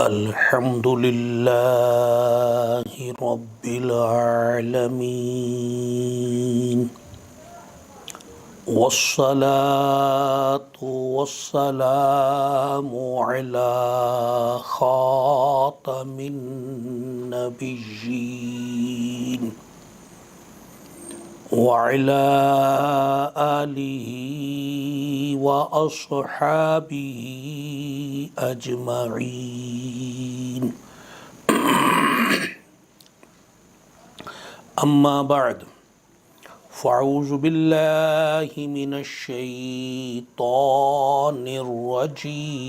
الحمد لله رب العالمين، والصلاة والسلام على خاتم النبيين وعلى آله وأصحابه أجمعين. أما بعد، فأعوذ بالله من الشيطان الرجيم.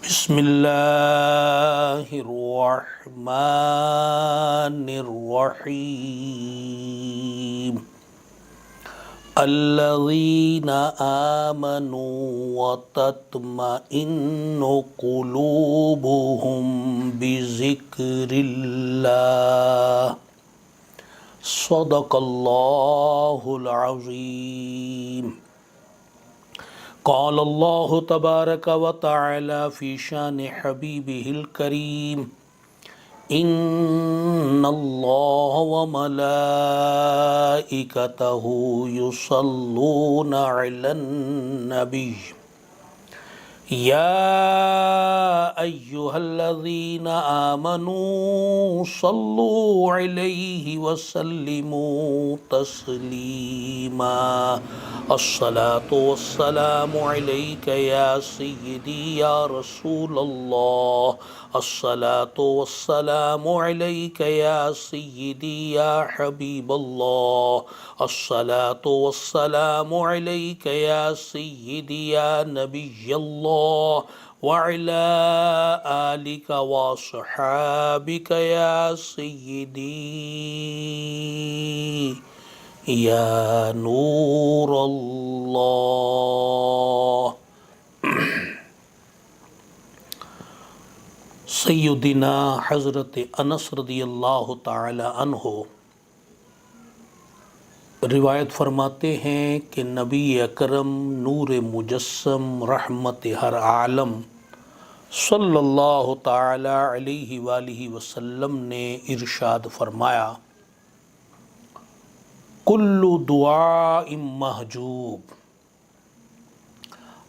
بسم الله الرحمن الرحيم. الذين آمنوا وتطمئن قلوبهم بذكر الله. صدق الله العظيم. قال الله تبارك وتعالى في شان حبيبه الكريم: إن الله وملائكته يصلون على النبي يا أيها الذين آمنوا صلوا عليه وسلموا تسليما. الصلاة والسلام عليك يا سيدي يا رسول الله. الصلاة والسلام عليك يا سيدي يا حبيب الله. الصلاة والسلام عليك يا سيدي يا نبي الله، وعلى آلك وصحابك يا سيدي يا نور الله. سیدنا حضرت انس رضی اللہ تعالی عنہ روایت فرماتے ہیں کہ نبی اکرم نور مجسم رحمت ہر عالم صلی اللہ تعالی علیہ وآلہ وسلم نے ارشاد فرمایا: کل دعاء محجوب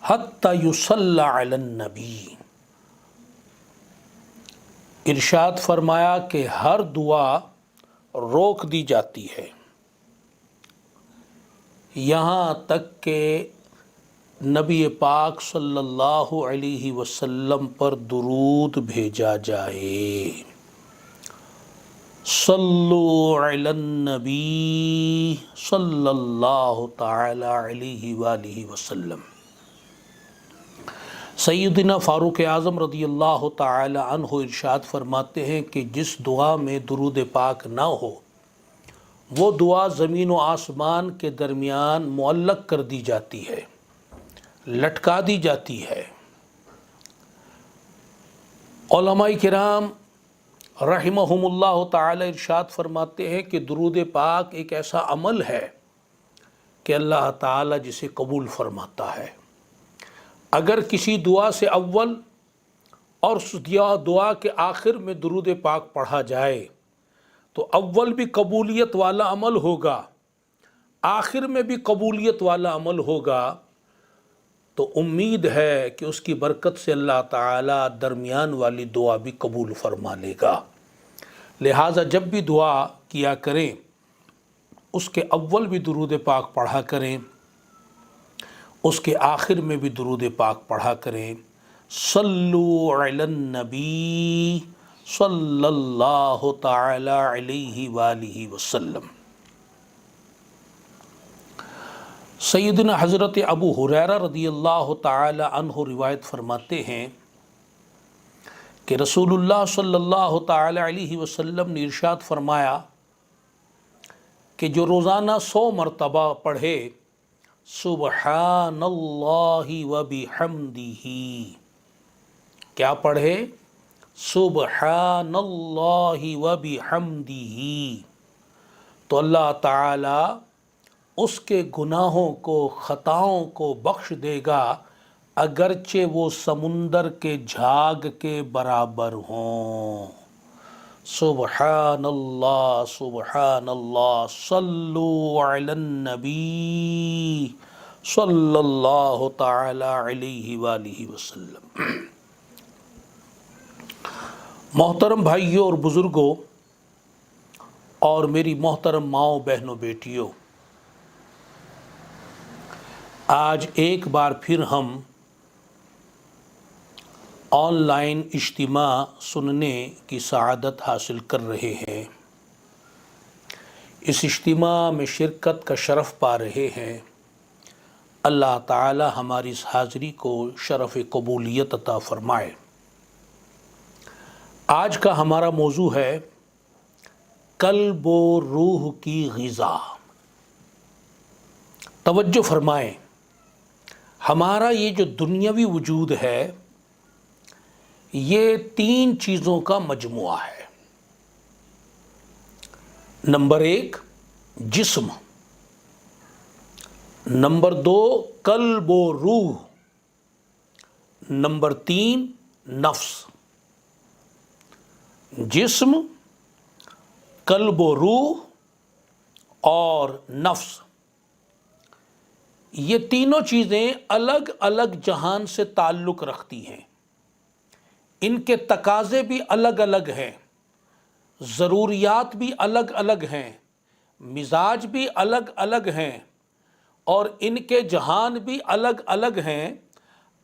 حتی یصلی علی النبی. ارشاد فرمایا کہ ہر دعا روک دی جاتی ہے یہاں تک کہ نبی پاک صلی اللہ علیہ وسلم پر درود بھیجا جائے. صلو علی النبی صلی اللہ تعالی علیہ وآلہ وسلم. سیدنا فاروق اعظم رضی اللہ تعالی عنہ ارشاد فرماتے ہیں کہ جس دعا میں درود پاک نہ ہو وہ دعا زمین و آسمان کے درمیان معلق کر دی جاتی ہے، لٹکا دی جاتی ہے. علماء کرام رحمہم اللہ تعالی ارشاد فرماتے ہیں کہ درود پاک ایک ایسا عمل ہے کہ اللہ تعالی جسے قبول فرماتا ہے. اگر کسی دعا سے اول اور دعا کے آخر میں درود پاک پڑھا جائے تو اول بھی قبولیت والا عمل ہوگا، آخر میں بھی قبولیت والا عمل ہوگا. تو امید ہے کہ اس کی برکت سے اللہ تعالیٰ درمیان والی دعا بھی قبول فرما لے گا. لہٰذا جب بھی دعا کیا کریں اس کے اول بھی درود پاک پڑھا کریں، اس کے آخر میں بھی درود پاک پڑھا کریں. صلو علی النبی صلی اللہ تعالی علیہ وآلہ وسلم. سیدنا حضرت ابو ہریرہ رضی اللہ تعالی عنہ روایت فرماتے ہیں کہ رسول اللہ صلی اللہ تعالی علیہ وسلم نے ارشاد فرمایا کہ جو روزانہ 100 مرتبہ پڑھے سبحان اللہ وبحمدہ، کیا پڑھے؟ سبحان اللہ وبحمدہ، تو اللہ تعالی اس کے گناہوں کو، خطاؤں کو بخش دے گا اگرچہ وہ سمندر کے جھاگ کے برابر ہوں۔ سبحان اللہ صلو علی النبی صلی اللہ تعالی علیہ وآلہ وسلم۔ محترم بھائیوں اور بزرگوں اور میری محترم ماؤں بہنوں بیٹیوں، آج ایک بار پھر ہم آن لائن اجتماع سننے کی سعادت حاصل کر رہے ہیں۔ اس اجتماع میں شرکت کا شرف پا رہے ہیں۔ اللہ تعالی ہماری اس حاضری کو شرف قبولیت عطا فرمائے۔ آج کا ہمارا موضوع ہے قلب و روح کی غذا۔ توجہ فرمائیں، ہمارا یہ جو دنیاوی وجود ہے یہ 3 چیزوں کا مجموعہ ہے۔ نمبر 1 جسم، نمبر 2 قلب و روح، نمبر 3 نفس۔ جسم، قلب و روح اور نفس، یہ تینوں چیزیں الگ الگ جہان سے تعلق رکھتی ہیں۔ ان کے تقاضے بھی الگ الگ ہیں، ضروریات بھی الگ الگ ہیں، مزاج بھی الگ الگ ہیں اور ان کے جہان بھی الگ الگ ہیں۔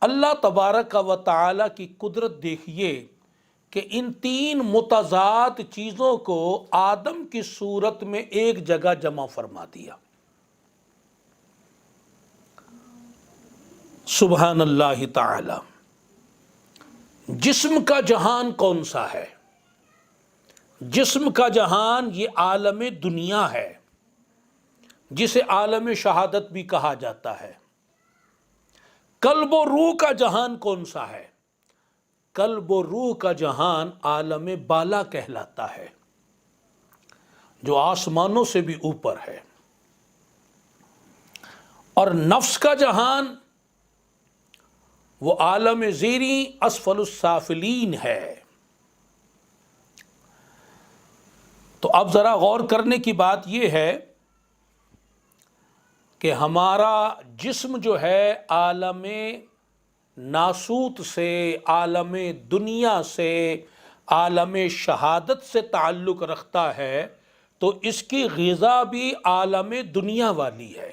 اللہ تبارک و تعالی کی قدرت دیکھیے کہ ان 3 متضاد چیزوں کو آدم کی صورت میں ایک جگہ جمع فرما دیا۔ سبحان اللہ تعالی۔ جسم کا جہان کون سا ہے؟ جسم کا جہان یہ عالم دنیا ہے، جسے عالم شہادت بھی کہا جاتا ہے۔ قلب و روح کا جہان کون سا ہے؟ قلب و روح کا جہان عالم بالا کہلاتا ہے، جو آسمانوں سے بھی اوپر ہے۔ اور نفس کا جہان وہ عالم زیریں اسفل السافلین ہے۔ تو اب ذرا غور کرنے کی بات یہ ہے کہ ہمارا جسم جو ہے عالم ناسوت سے، عالم دنیا سے، عالم شہادت سے تعلق رکھتا ہے، تو اس کی غذا بھی عالم دنیا والی ہے۔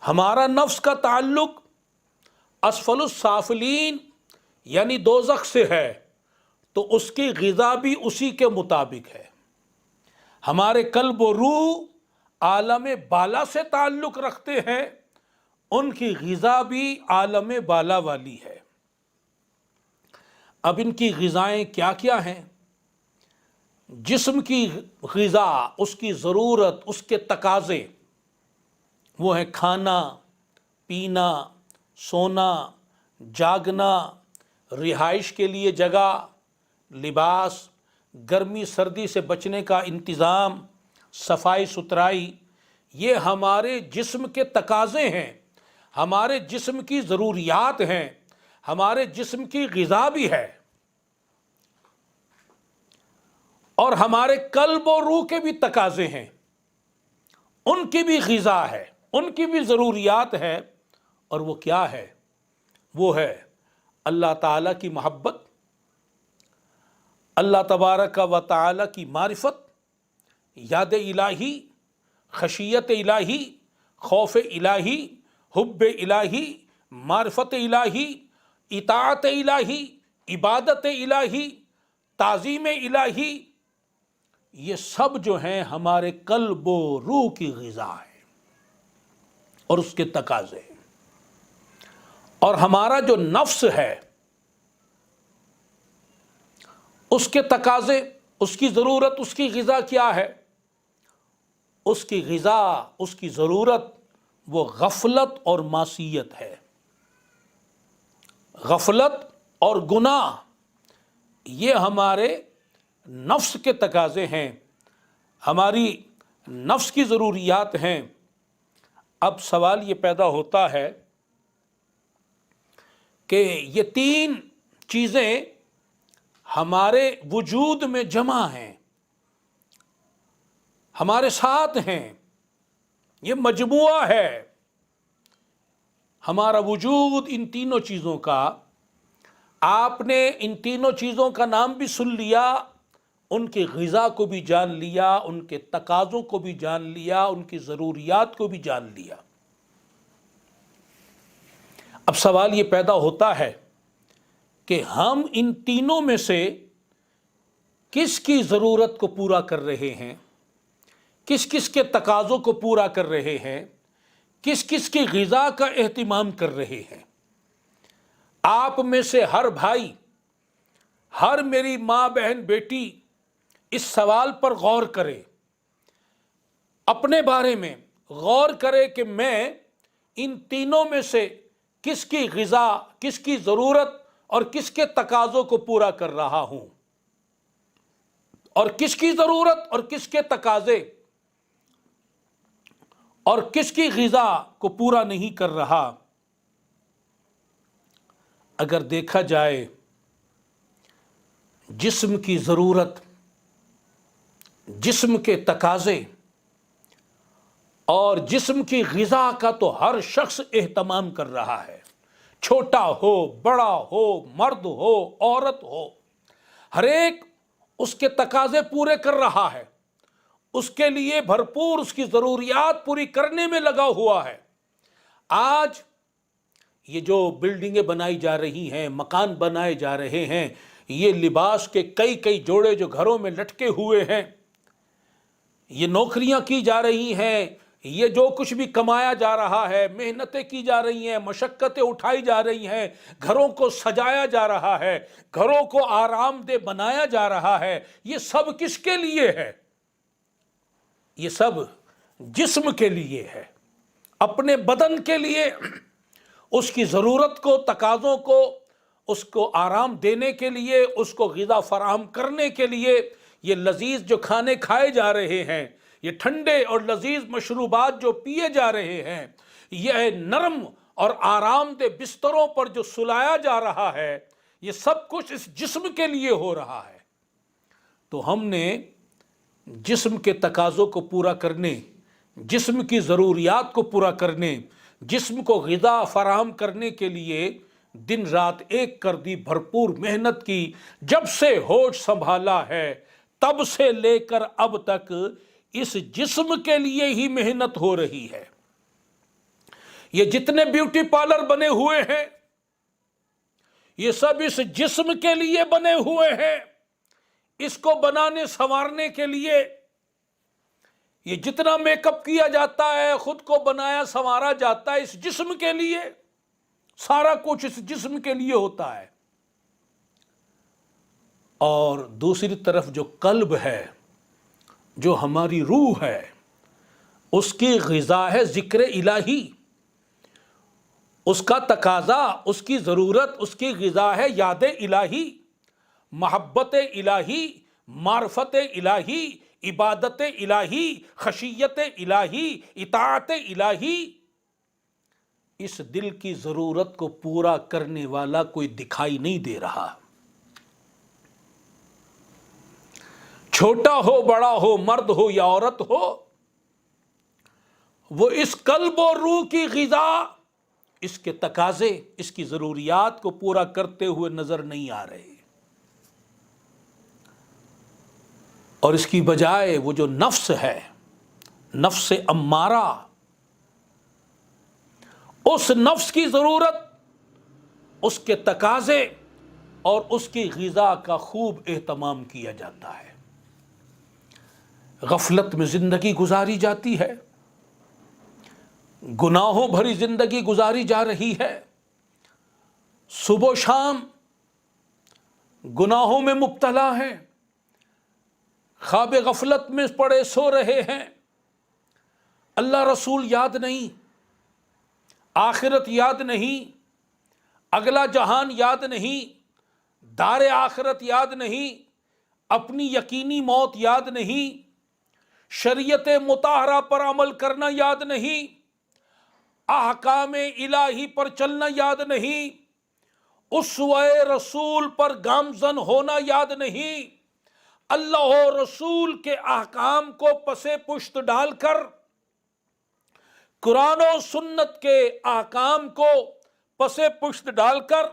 ہمارا نفس کا تعلق اسفل السافلین یعنی دوزخ سے ہے، تو اس کی غذا بھی اسی کے مطابق ہے۔ ہمارے قلب و روح عالم بالا سے تعلق رکھتے ہیں، ان کی غذا بھی عالم بالا والی ہے۔ اب ان کی غذائیں کیا کیا ہیں؟ جسم کی غذا، اس کی ضرورت، اس کے تقاضے، وہ ہیں کھانا، پینا، سونا، جاگنا، رہائش کے لیے جگہ، لباس، گرمی سردی سے بچنے کا انتظام، صفائی ستھرائی، یہ ہمارے جسم کے تقاضے ہیں، ہمارے جسم کی ضروریات ہیں، ہمارے جسم کی غذا بھی ہے۔ اور ہمارے قلب و روح کے بھی تقاضے ہیں، ان کی بھی غذا ہے، ان کی بھی ضروریات ہے۔ اور وہ کیا ہے؟ وہ ہے اللہ تعالیٰ کی محبت، اللہ تبارک و تعالیٰ کی معرفت، یاد الہی، خشیت الہی، خوف الہی، حب الہی، معرفت الہی، اطاعت الہی، عبادت الہی، تعظیم الہی، یہ سب جو ہیں ہمارے قلب و روح کی غذا ہے اور اس کے تقاضے ہیں۔ اور ہمارا جو نفس ہے، اس کے تقاضے، اس کی ضرورت، اس کی غذا کیا ہے؟ اس کی غذا، اس کی ضرورت وہ غفلت اور معصیت ہے۔ غفلت اور گناہ یہ ہمارے نفس کے تقاضے ہیں، ہماری نفس کی ضروریات ہیں۔ اب سوال یہ پیدا ہوتا ہے کہ یہ تین چیزیں ہمارے وجود میں جمع ہیں، ہمارے ساتھ ہیں، یہ مجموعہ ہے ہمارا وجود ان تینوں چیزوں کا۔ آپ نے ان تینوں چیزوں کا نام بھی سن لیا، ان کی غذا کو بھی جان لیا، ان کے تقاضوں کو بھی جان لیا، ان کی ضروریات کو بھی جان لیا۔ اب سوال یہ پیدا ہوتا ہے کہ ہم ان تینوں میں سے کس کی ضرورت کو پورا کر رہے ہیں، کس کس کے تقاضوں کو پورا کر رہے ہیں، کس کس کی غذا کا اہتمام کر رہے ہیں۔ آپ میں سے ہر بھائی، ہر میری ماں بہن بیٹی اس سوال پر غور کرے، اپنے بارے میں غور کرے کہ میں ان تینوں میں سے کس کی غذا، کس کی ضرورت اور کس کے تقاضوں کو پورا کر رہا ہوں، اور کس کی ضرورت اور کس کے تقاضے اور کس کی غذا کو پورا نہیں کر رہا۔ اگر دیکھا جائے جسم کی ضرورت، جسم کے تقاضے اور جسم کی غذا کا تو ہر شخص اہتمام کر رہا ہے، چھوٹا ہو، بڑا ہو، مرد ہو، عورت ہو، ہر ایک اس کے تقاضے پورے کر رہا ہے، اس کے لیے بھرپور اس کی ضروریات پوری کرنے میں لگا ہوا ہے۔ آج یہ جو بلڈنگیں بنائی جا رہی ہیں، مکان بنائے جا رہے ہیں، یہ لباس کے کئی جوڑے جو گھروں میں لٹکے ہوئے ہیں، یہ نوکریاں کی جا رہی ہیں، یہ جو کچھ بھی کمایا جا رہا ہے، محنتیں کی جا رہی ہیں، مشقتیں اٹھائی جا رہی ہیں، گھروں کو سجایا جا رہا ہے، گھروں کو آرام دہ بنایا جا رہا ہے، یہ سب کس کے لیے ہے؟ یہ سب جسم کے لیے ہے، اپنے بدن کے لیے، اس کی ضرورت کو، تقاضوں کو، اس کو آرام دینے کے لیے، اس کو غذا فراہم کرنے کے لیے۔ یہ لذیذ جو کھانے کھائے جا رہے ہیں، یہ ٹھنڈے اور لذیذ مشروبات جو پیے جا رہے ہیں، یہ نرم اور آرام دہ بستروں پر جو سلایا جا رہا ہے، یہ سب کچھ اس جسم کے لیے ہو رہا ہے۔ تو ہم نے جسم کے تقاضوں کو پورا کرنے، جسم کی ضروریات کو پورا کرنے، جسم کو غذا فراہم کرنے کے لیے دن رات ایک کر دی، بھرپور محنت کی۔ جب سے ہوش سنبھالا ہے تب سے لے کر اب تک اس جسم کے لیے ہی محنت ہو رہی ہے۔ یہ جتنے بیوٹی پارلر بنے ہوئے ہیں، یہ سب اس جسم کے لیے بنے ہوئے ہیں، اس کو بنانے سنوارنے کے لیے۔ یہ جتنا میک اپ کیا جاتا ہے، خود کو بنایا سنوارا جاتا ہے، اس جسم کے لیے، سارا کچھ اس جسم کے لیے ہوتا ہے۔ اور دوسری طرف جو قلب ہے، جو ہماری روح ہے، اس کی غذا ہے ذکر الہی، اس کا تقاضا، اس کی ضرورت، اس کی غذا ہے یاد الہی، محبت الہی، معرفت الہی، عبادت الہی، خشیت الہی، اطاعت الہی۔ اس دل کی ضرورت کو پورا کرنے والا کوئی دکھائی نہیں دے رہا۔ چھوٹا ہو، بڑا ہو، مرد ہو یا عورت ہو، وہ اس قلب اور روح کی غذا، اس کے تقاضے، اس کی ضروریات کو پورا کرتے ہوئے نظر نہیں آ رہے۔ اور اس کی بجائے وہ جو نفس ہے، نفس امارہ، اس نفس کی ضرورت، اس کے تقاضے اور اس کی غذا کا خوب اہتمام کیا جاتا ہے۔ غفلت میں زندگی گزاری جاتی ہے، گناہوں بھری زندگی گزاری جا رہی ہے، صبح و شام گناہوں میں مبتلا ہیں، خواب غفلت میں پڑے سو رہے ہیں، اللہ رسول یاد نہیں، آخرت یاد نہیں، اگلا جہان یاد نہیں، دار آخرت یاد نہیں، اپنی یقینی موت یاد نہیں، شریعت مطہرہ پر عمل کرنا یاد نہیں، احکام الہی پر چلنا یاد نہیں، اسوہ رسول پر گامزن ہونا یاد نہیں، اللہ و رسول کے احکام کو پس پشت ڈال کر، قرآن و سنت کے احکام کو پس پشت ڈال کر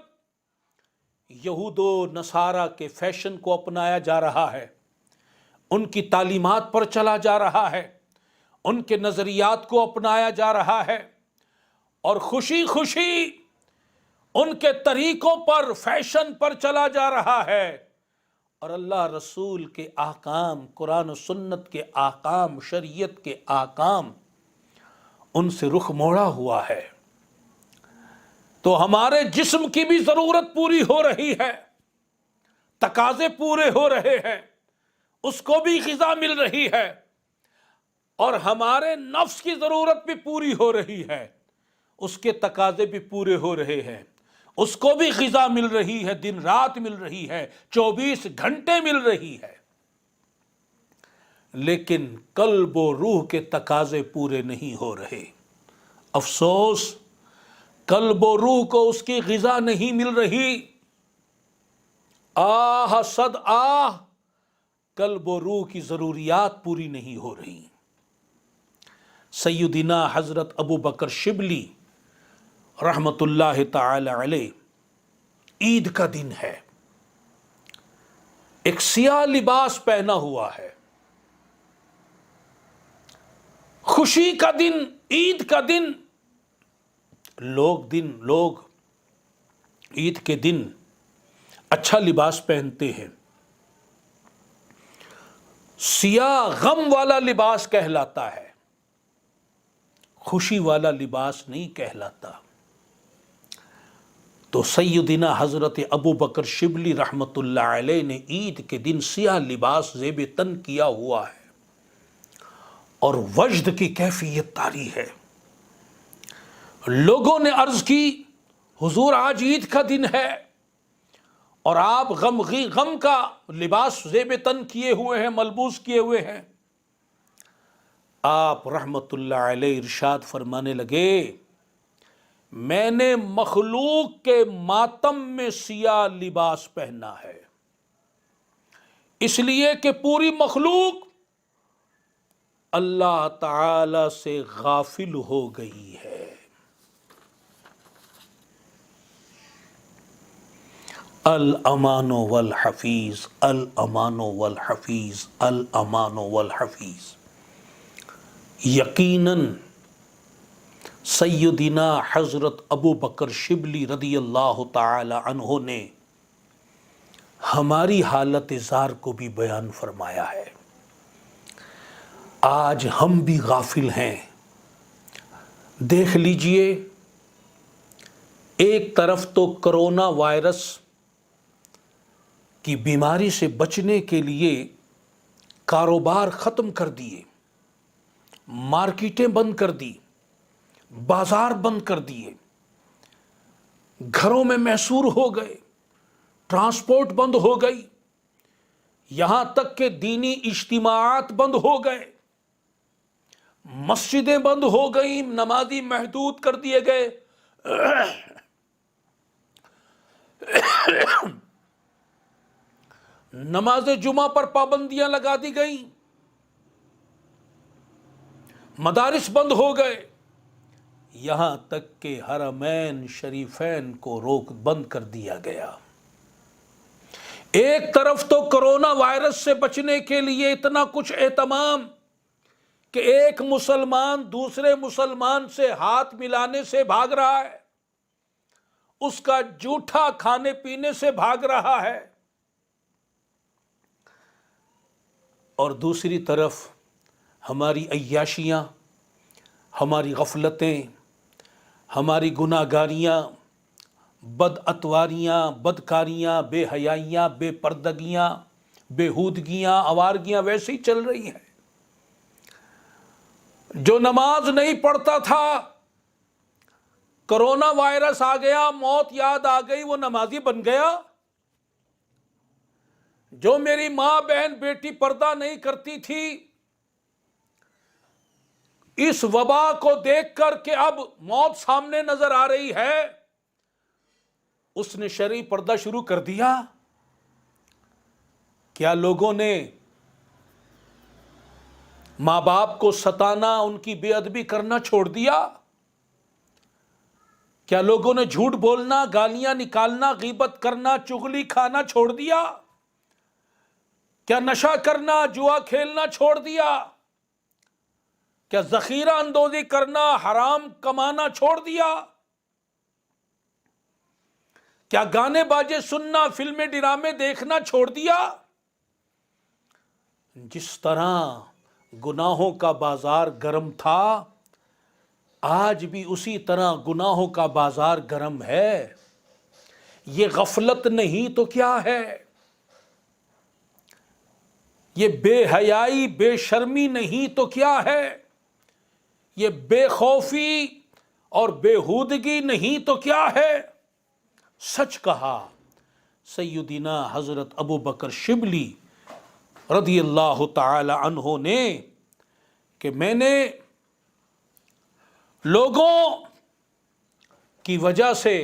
یہود و نصارہ کے فیشن کو اپنایا جا رہا ہے، ان کی تعلیمات پر چلا جا رہا ہے، ان کے نظریات کو اپنایا جا رہا ہے، اور خوشی خوشی ان کے طریقوں پر، فیشن پر چلا جا رہا ہے، اور اللہ رسول کے احکام، قرآن و سنت کے احکام، شریعت کے احکام، ان سے رخ موڑا ہوا ہے۔ تو ہمارے جسم کی بھی ضرورت پوری ہو رہی ہے، تقاضے پورے ہو رہے ہیں، اس کو بھی غذا مل رہی ہے، اور ہمارے نفس کی ضرورت بھی پوری ہو رہی ہے، اس کے تقاضے بھی پورے ہو رہے ہیں، اس کو بھی غذا مل رہی ہے، دن رات مل رہی ہے، 24 گھنٹے مل رہی ہے، لیکن قلب و روح کے تقاضے پورے نہیں ہو رہے۔ افسوس، قلب و روح کو اس کی غذا نہیں مل رہی۔ آہ صد آہ، قلب و روح کی ضروریات پوری نہیں ہو رہی۔ سیدنا حضرت ابو بکر شبلی رحمت اللہ تعالی علیہ، عید کا دن ہے، ایک سیاہ لباس پہنا ہوا ہے، خوشی کا دن، عید کا دن۔ لوگ عید کے دن اچھا لباس پہنتے ہیں، سیاہ غم والا لباس کہلاتا ہے، خوشی والا لباس نہیں کہلاتا۔ تو سیدنا حضرت ابو بکر شبلی رحمت اللہ علیہ نے عید کے دن سیاہ لباس زیب تن کیا ہوا ہے، اور وجد کی کیفیت طاری ہے۔ لوگوں نے عرض کی، حضور آج عید کا دن ہے اور آپ غم کا لباس زیب تن کیے ہوئے ہیں، ملبوس کیے ہوئے ہیں۔ آپ رحمت اللہ علیہ ارشاد فرمانے لگے، میں نے مخلوق کے ماتم میں سیاہ لباس پہنا ہے، اس لیے کہ پوری مخلوق اللہ تعالی سے غافل ہو گئی ہے۔ الامان والحفیظ، الامان والحفیظ، الامان والحفیظ۔ یقیناً سیدنا حضرت ابو بکر شبلی رضی اللہ تعالی عنہ نے ہماری حالت زار کو بھی بیان فرمایا ہے۔ آج ہم بھی غافل ہیں۔ دیکھ لیجئے، ایک طرف تو کرونا وائرس کی بیماری سے بچنے کے لیے کاروبار ختم کر دیے، مارکیٹیں بند کر دی، بازار بند کر دیے، گھروں میں محصور ہو گئے، ٹرانسپورٹ بند ہو گئی، یہاں تک کہ دینی اجتماعات بند ہو گئے، مسجدیں بند ہو گئیں، نمازی محدود کر دیے گئے، نماز جمعہ پر پابندیاں لگا دی گئیں، مدارس بند ہو گئے، یہاں تک کہ حرمین شریفین کو بند کر دیا گیا۔ ایک طرف تو کرونا وائرس سے بچنے کے لیے اتنا کچھ اہتمام کہ ایک مسلمان دوسرے مسلمان سے ہاتھ ملانے سے بھاگ رہا ہے، اس کا جھوٹا کھانے پینے سے بھاگ رہا ہے، اور دوسری طرف ہماری عیاشیاں، ہماری غفلتیں، ہماری گناہگاریاں، بدعتواریاں، بدکاریاں، بے حیائیاں، بے پردگیاں، بےہودگیاں، آوارگیاں ویسے ہی چل رہی ہیں۔ جو نماز نہیں پڑھتا تھا، کرونا وائرس آ گیا، موت یاد آ گئی، وہ نمازی بن گیا۔ جو میری ماں، بہن، بیٹی پردہ نہیں کرتی تھی، اس وبا کو دیکھ کر کہ اب موت سامنے نظر آ رہی ہے، اس نے شرعی پردہ شروع کر دیا؟ کیا لوگوں نے ماں باپ کو ستانا، ان کی بے ادبی کرنا چھوڑ دیا؟ کیا لوگوں نے جھوٹ بولنا، گالیاں نکالنا، غیبت کرنا، چغلی کھانا چھوڑ دیا؟ کیا نشہ کرنا، جوا کھیلنا چھوڑ دیا؟ کیا ذخیرہ اندوزی کرنا، حرام کمانا چھوڑ دیا؟ کیا گانے باجے سننا، فلمیں ڈرامے دیکھنا چھوڑ دیا؟ جس طرح گناہوں کا بازار گرم تھا، آج بھی اسی طرح گناہوں کا بازار گرم ہے۔ یہ غفلت نہیں تو کیا ہے؟ یہ بے حیائی، بے شرمی نہیں تو کیا ہے؟ یہ بے خوفی اور بےہودگی نہیں تو کیا ہے؟ سچ کہا سیدنا حضرت ابو بکر شبلی رضی اللہ تعالی عنہ نے کہ میں نے لوگوں کی وجہ سے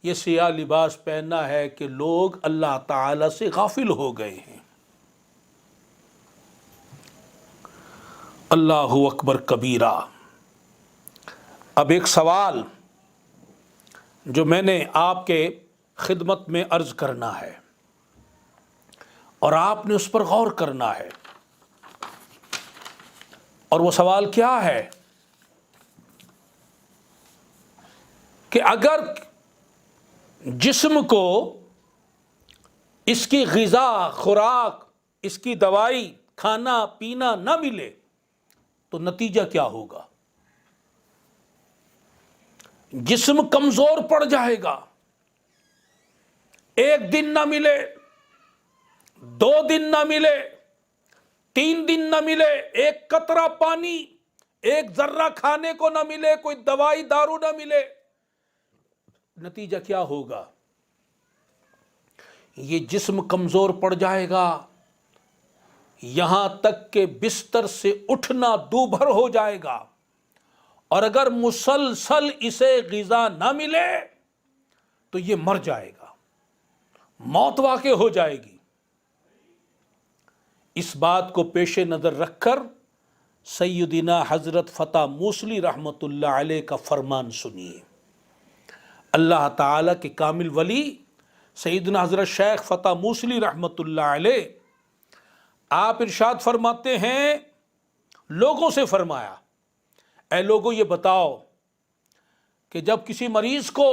یہ سیاہ لباس پہننا ہے کہ لوگ اللہ تعالی سے غافل ہو گئے ہیں۔ اللہ اکبر کبیرہ۔ اب ایک سوال جو میں نے آپ کے خدمت میں عرض کرنا ہے اور آپ نے اس پر غور کرنا ہے، اور وہ سوال کیا ہے کہ اگر جسم کو اس کی غذا، خوراک، اس کی دوائی، کھانا پینا نہ ملے تو نتیجہ کیا ہوگا؟ جسم کمزور پڑ جائے گا۔ ایک دن نہ ملے، 2 دن نہ ملے، 3 دن نہ ملے، ایک قطرہ پانی، ایک ذرہ کھانے کو نہ ملے، کوئی دوائی دارو نہ ملے، نتیجہ کیا ہوگا؟ یہ جسم کمزور پڑ جائے گا، یہاں تک کہ بستر سے اٹھنا دوبھر ہو جائے گا، اور اگر مسلسل اسے غذا نہ ملے تو یہ مر جائے گا، موت واقع ہو جائے گی۔ اس بات کو پیش نظر رکھ کر سیدنا حضرت فتح موصلی رحمۃ اللہ علیہ کا فرمان سنیے۔ اللہ تعالیٰ کے کامل ولی سیدنا حضرت شیخ فتح موصلی رحمۃ اللہ علیہ، آپ ارشاد فرماتے ہیں، لوگوں سے فرمایا، اے لوگوں یہ بتاؤ کہ جب کسی مریض کو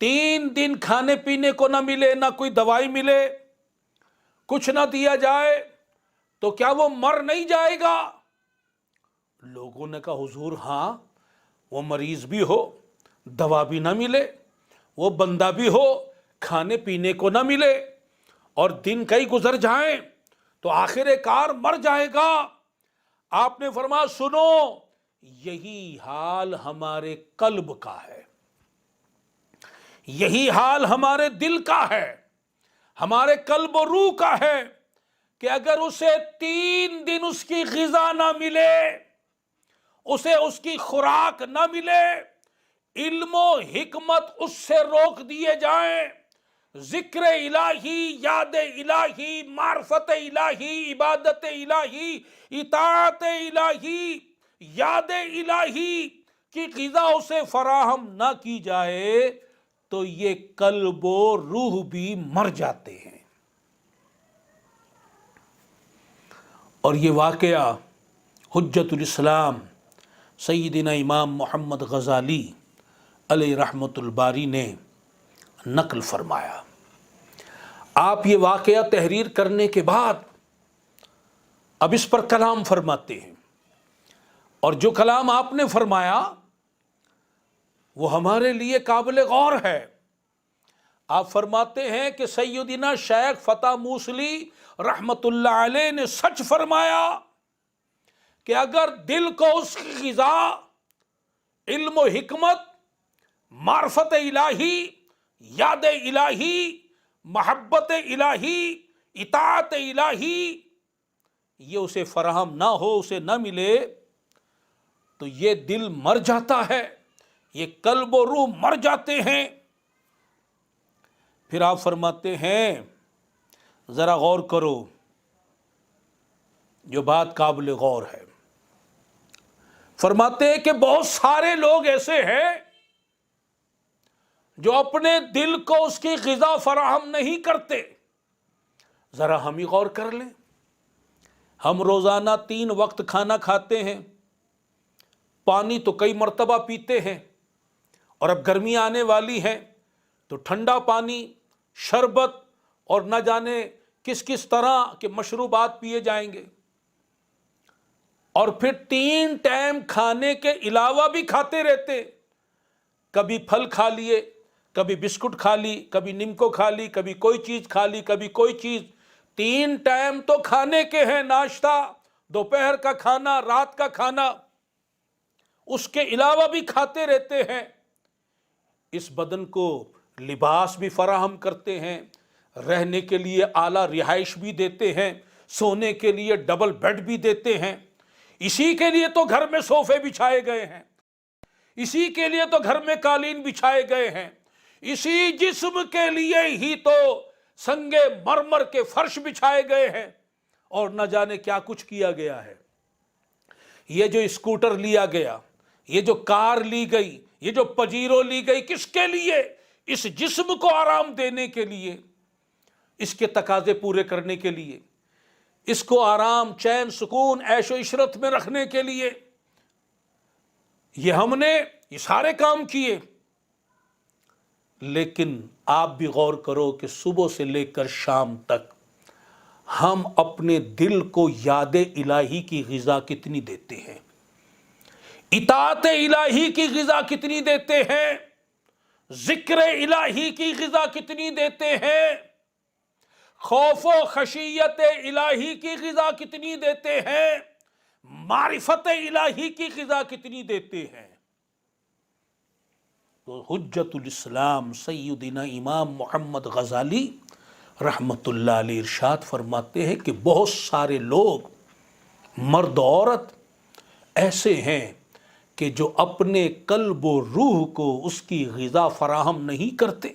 3 دن کھانے پینے کو نہ ملے، نہ کوئی دوائی ملے، کچھ نہ دیا جائے، تو کیا وہ مر نہیں جائے گا؟ لوگوں نے کہا حضور ہاں، وہ مریض بھی ہو، دوا بھی نہ ملے، وہ بندہ بھی ہو، کھانے پینے کو نہ ملے، اور دن کئی گزر جائیں تو آخر کار مر جائے گا۔ آپ نے فرمایا سنو، یہی حال ہمارے قلب کا ہے، یہی حال ہمارے دل کا ہے، ہمارے قلب و روح کا ہے، کہ اگر اسے 3 دن اس کی غذا نہ ملے، اسے اس کی خوراک نہ ملے، علم و حکمت اس سے روک دیے جائیں، ذکر الہی، یاد الہی، معرفت الہی، عبادت الہی، اطاعت الہی، یاد الہی کی غذا اسے فراہم نہ کی جائے تو یہ قلب و روح بھی مر جاتے ہیں۔ اور یہ واقعہ حجت الاسلام سیدنا امام محمد غزالی علیہ رحمت الباری نے نقل فرمایا۔ آپ یہ واقعہ تحریر کرنے کے بعد اب اس پر کلام فرماتے ہیں، اور جو کلام آپ نے فرمایا وہ ہمارے لیے قابل غور ہے۔ آپ فرماتے ہیں کہ سیدنا شیخ فتح موصلی رحمت اللہ علیہ نے سچ فرمایا کہ اگر دل کو اس کی غذا، علم و حکمت، معرفت الہی، یاد الہی، محبت الہی، اطاعت الہی یہ اسے فراہم نہ ہو، اسے نہ ملے، تو یہ دل مر جاتا ہے، یہ قلب و روح مر جاتے ہیں، پھر آپ فرماتے ہیں ذرا غور کرو، جو بات قابل غور ہے، فرماتے ہیں کہ بہت سارے لوگ ایسے ہیں جو اپنے دل کو اس کی غذا فراہم نہیں کرتے۔ ذرا ہم ہی غور کر لیں، ہم روزانہ 3 وقت کھانا کھاتے ہیں، پانی تو کئی مرتبہ پیتے ہیں، اور اب گرمی آنے والی ہے تو ٹھنڈا پانی، شربت اور نہ جانے کس کس طرح کے مشروبات پیے جائیں گے، اور پھر 3 ٹائم کھانے کے علاوہ بھی کھاتے رہتے، کبھی پھل کھا لیے، کبھی بسکٹ کھا لی، کبھی نمکو کھا لی، کبھی کوئی چیز کھا لی، کبھی کوئی چیز۔ 3 ٹائم تو کھانے کے ہیں، ناشتہ، دوپہر کا کھانا، رات کا کھانا، اس کے علاوہ بھی کھاتے رہتے ہیں۔ اس بدن کو لباس بھی فراہم کرتے ہیں، رہنے کے لیے اعلیٰ رہائش بھی دیتے ہیں، سونے کے لیے ڈبل بیڈ بھی دیتے ہیں، اسی کے لیے تو گھر میں صوفے بچھائے گئے ہیں، اسی کے لیے تو گھر میں قالین بچھائے گئے ہیں، اسی جسم کے لیے ہی تو سنگ مرمر کے فرش بچھائے گئے ہیں، اور نہ جانے کیا کچھ کیا گیا ہے۔ یہ جو اسکوٹر لیا گیا، یہ جو کار لی گئی، یہ جو پجیرو لی گئی، کس کے لیے؟ اس جسم کو آرام دینے کے لیے، اس کے تقاضے پورے کرنے کے لیے، اس کو آرام، چین، سکون، عیش و عشرت میں رکھنے کے لیے یہ ہم نے یہ سارے کام کیے۔ لیکن آپ بھی غور کرو کہ صبح سے لے کر شام تک ہم اپنے دل کو یاد الہی کی غذا کتنی دیتے ہیں، اطاعت الہی کی غذا کتنی دیتے ہیں، ذکر الہی کی غذا کتنی دیتے ہیں، خوف و خشیت الہی کی غذا کتنی دیتے ہیں، معرفت الہی کی غذا کتنی دیتے ہیں۔ تو حجت الاسلام سیدنا امام محمد غزالی رحمت اللہ علیہ ارشاد فرماتے ہیں کہ بہت سارے لوگ، مرد عورت، ایسے ہیں کہ جو اپنے قلب و روح کو اس کی غذا فراہم نہیں کرتے،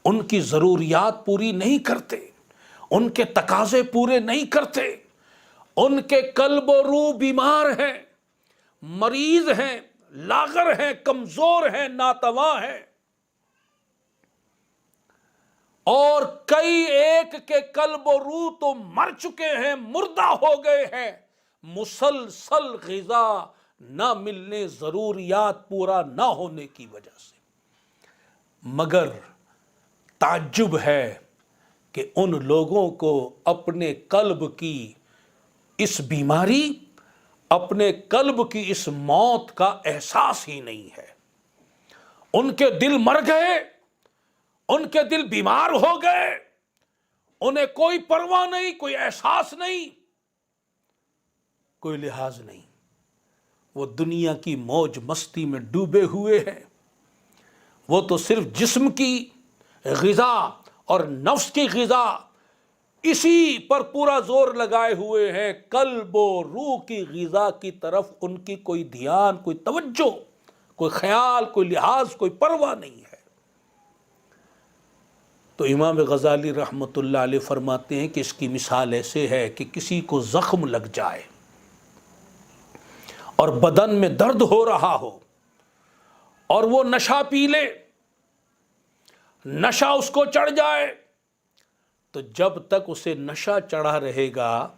ان کی ضروریات پوری نہیں کرتے، ان کے تقاضے پورے نہیں کرتے، ان کے قلب و روح بیمار ہیں، مریض ہیں، لاغر ہیں، کمزور ہیں، ناتواں ہیں، اور کئی ایک کے قلب و روح تو مر چکے ہیں، مردہ ہو گئے ہیں، مسلسل غذا نہ ملنے، ضروریات پورا نہ ہونے کی وجہ سے۔ مگر تعجب ہے کہ ان لوگوں کو اپنے قلب کی اس بیماری، اپنے قلب کی اس موت کا احساس ہی نہیں ہے۔ ان کے دل مر گئے، ان کے دل بیمار ہو گئے، انہیں کوئی پرواہ نہیں، کوئی احساس نہیں، کوئی لحاظ نہیں، وہ دنیا کی موج مستی میں ڈوبے ہوئے ہیں۔ وہ تو صرف جسم کی غذا اور نفس کی غذا، اسی پر پورا زور لگائے ہوئے ہیں، قلب و روح کی غذا کی طرف ان کی کوئی دھیان، کوئی توجہ، کوئی خیال، کوئی لحاظ، کوئی پرواہ نہیں ہے۔ تو امام غزالی رحمت اللہ علیہ فرماتے ہیں کہ اس کی مثال ایسے ہے کہ کسی کو زخم لگ جائے اور بدن میں درد ہو رہا ہو، اور وہ نشہ پی لے، نشہ اس کو چڑھ جائے، تو جب تک اسے نشہ چڑھا رہے گا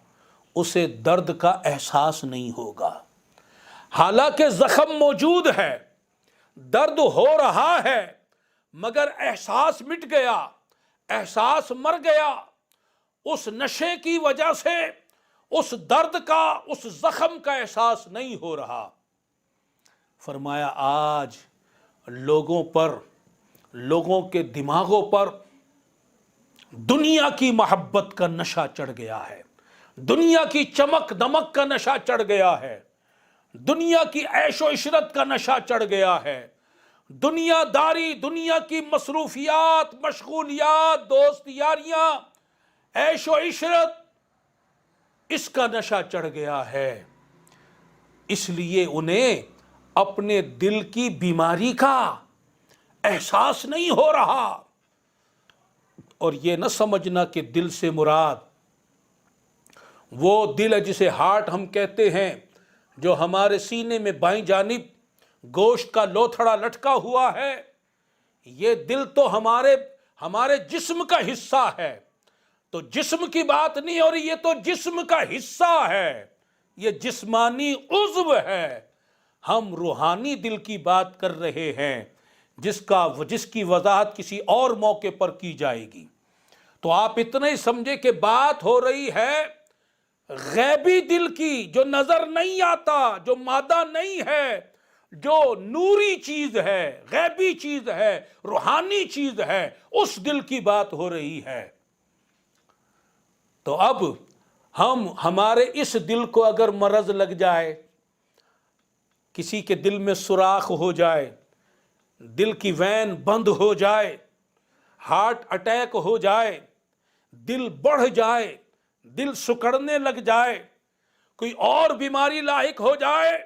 اسے درد کا احساس نہیں ہوگا، حالانکہ زخم موجود ہے، درد ہو رہا ہے، مگر احساس مٹ گیا، احساس مر گیا، اس نشے کی وجہ سے اس درد کا، اس زخم کا احساس نہیں ہو رہا۔ فرمایا آج لوگوں پر، لوگوں کے دماغوں پر دنیا کی محبت کا نشہ چڑھ گیا ہے، دنیا کی چمک دمک کا نشہ چڑھ گیا ہے، دنیا کی عیش و عشرت کا نشہ چڑھ گیا ہے، دنیا داری، دنیا کی مصروفیات، مشغولیات، دوست یاریاں، عیش و عشرت، اس کا نشہ چڑھ گیا ہے۔ اس لیے انہیں اپنے دل کی بیماری کا احساس نہیں ہو رہا، اور یہ نہ سمجھنا کہ دل سے مراد وہ دل ہے جسے ہارٹ ہم کہتے ہیں، جو ہمارے سینے میں بائیں جانب گوشت کا لوتھڑا لٹکا ہوا ہے۔ یہ دل تو ہمارے جسم کا حصہ ہے، تو جسم کی بات نہیں ہو رہی، یہ تو جسم کا حصہ ہے، یہ جسمانی عضو ہے۔ ہم روحانی دل کی بات کر رہے ہیں، جس کی وضاحت کسی اور موقع پر کی جائے گی۔ تو آپ اتنا ہی سمجھے کہ بات ہو رہی ہے غیبی دل کی، جو نظر نہیں آتا، جو مادہ نہیں ہے، جو نوری چیز ہے، غیبی چیز ہے، روحانی چیز ہے، اس دل کی بات ہو رہی ہے۔ تو اب ہمارے اس دل کو اگر مرض لگ جائے، کسی کے دل میں سوراخ ہو جائے، دل کی وین بند ہو جائے، ہارٹ اٹیک ہو جائے، دل بڑھ جائے، دل سکڑنے لگ جائے، کوئی اور بیماری لاحق ہو جائے،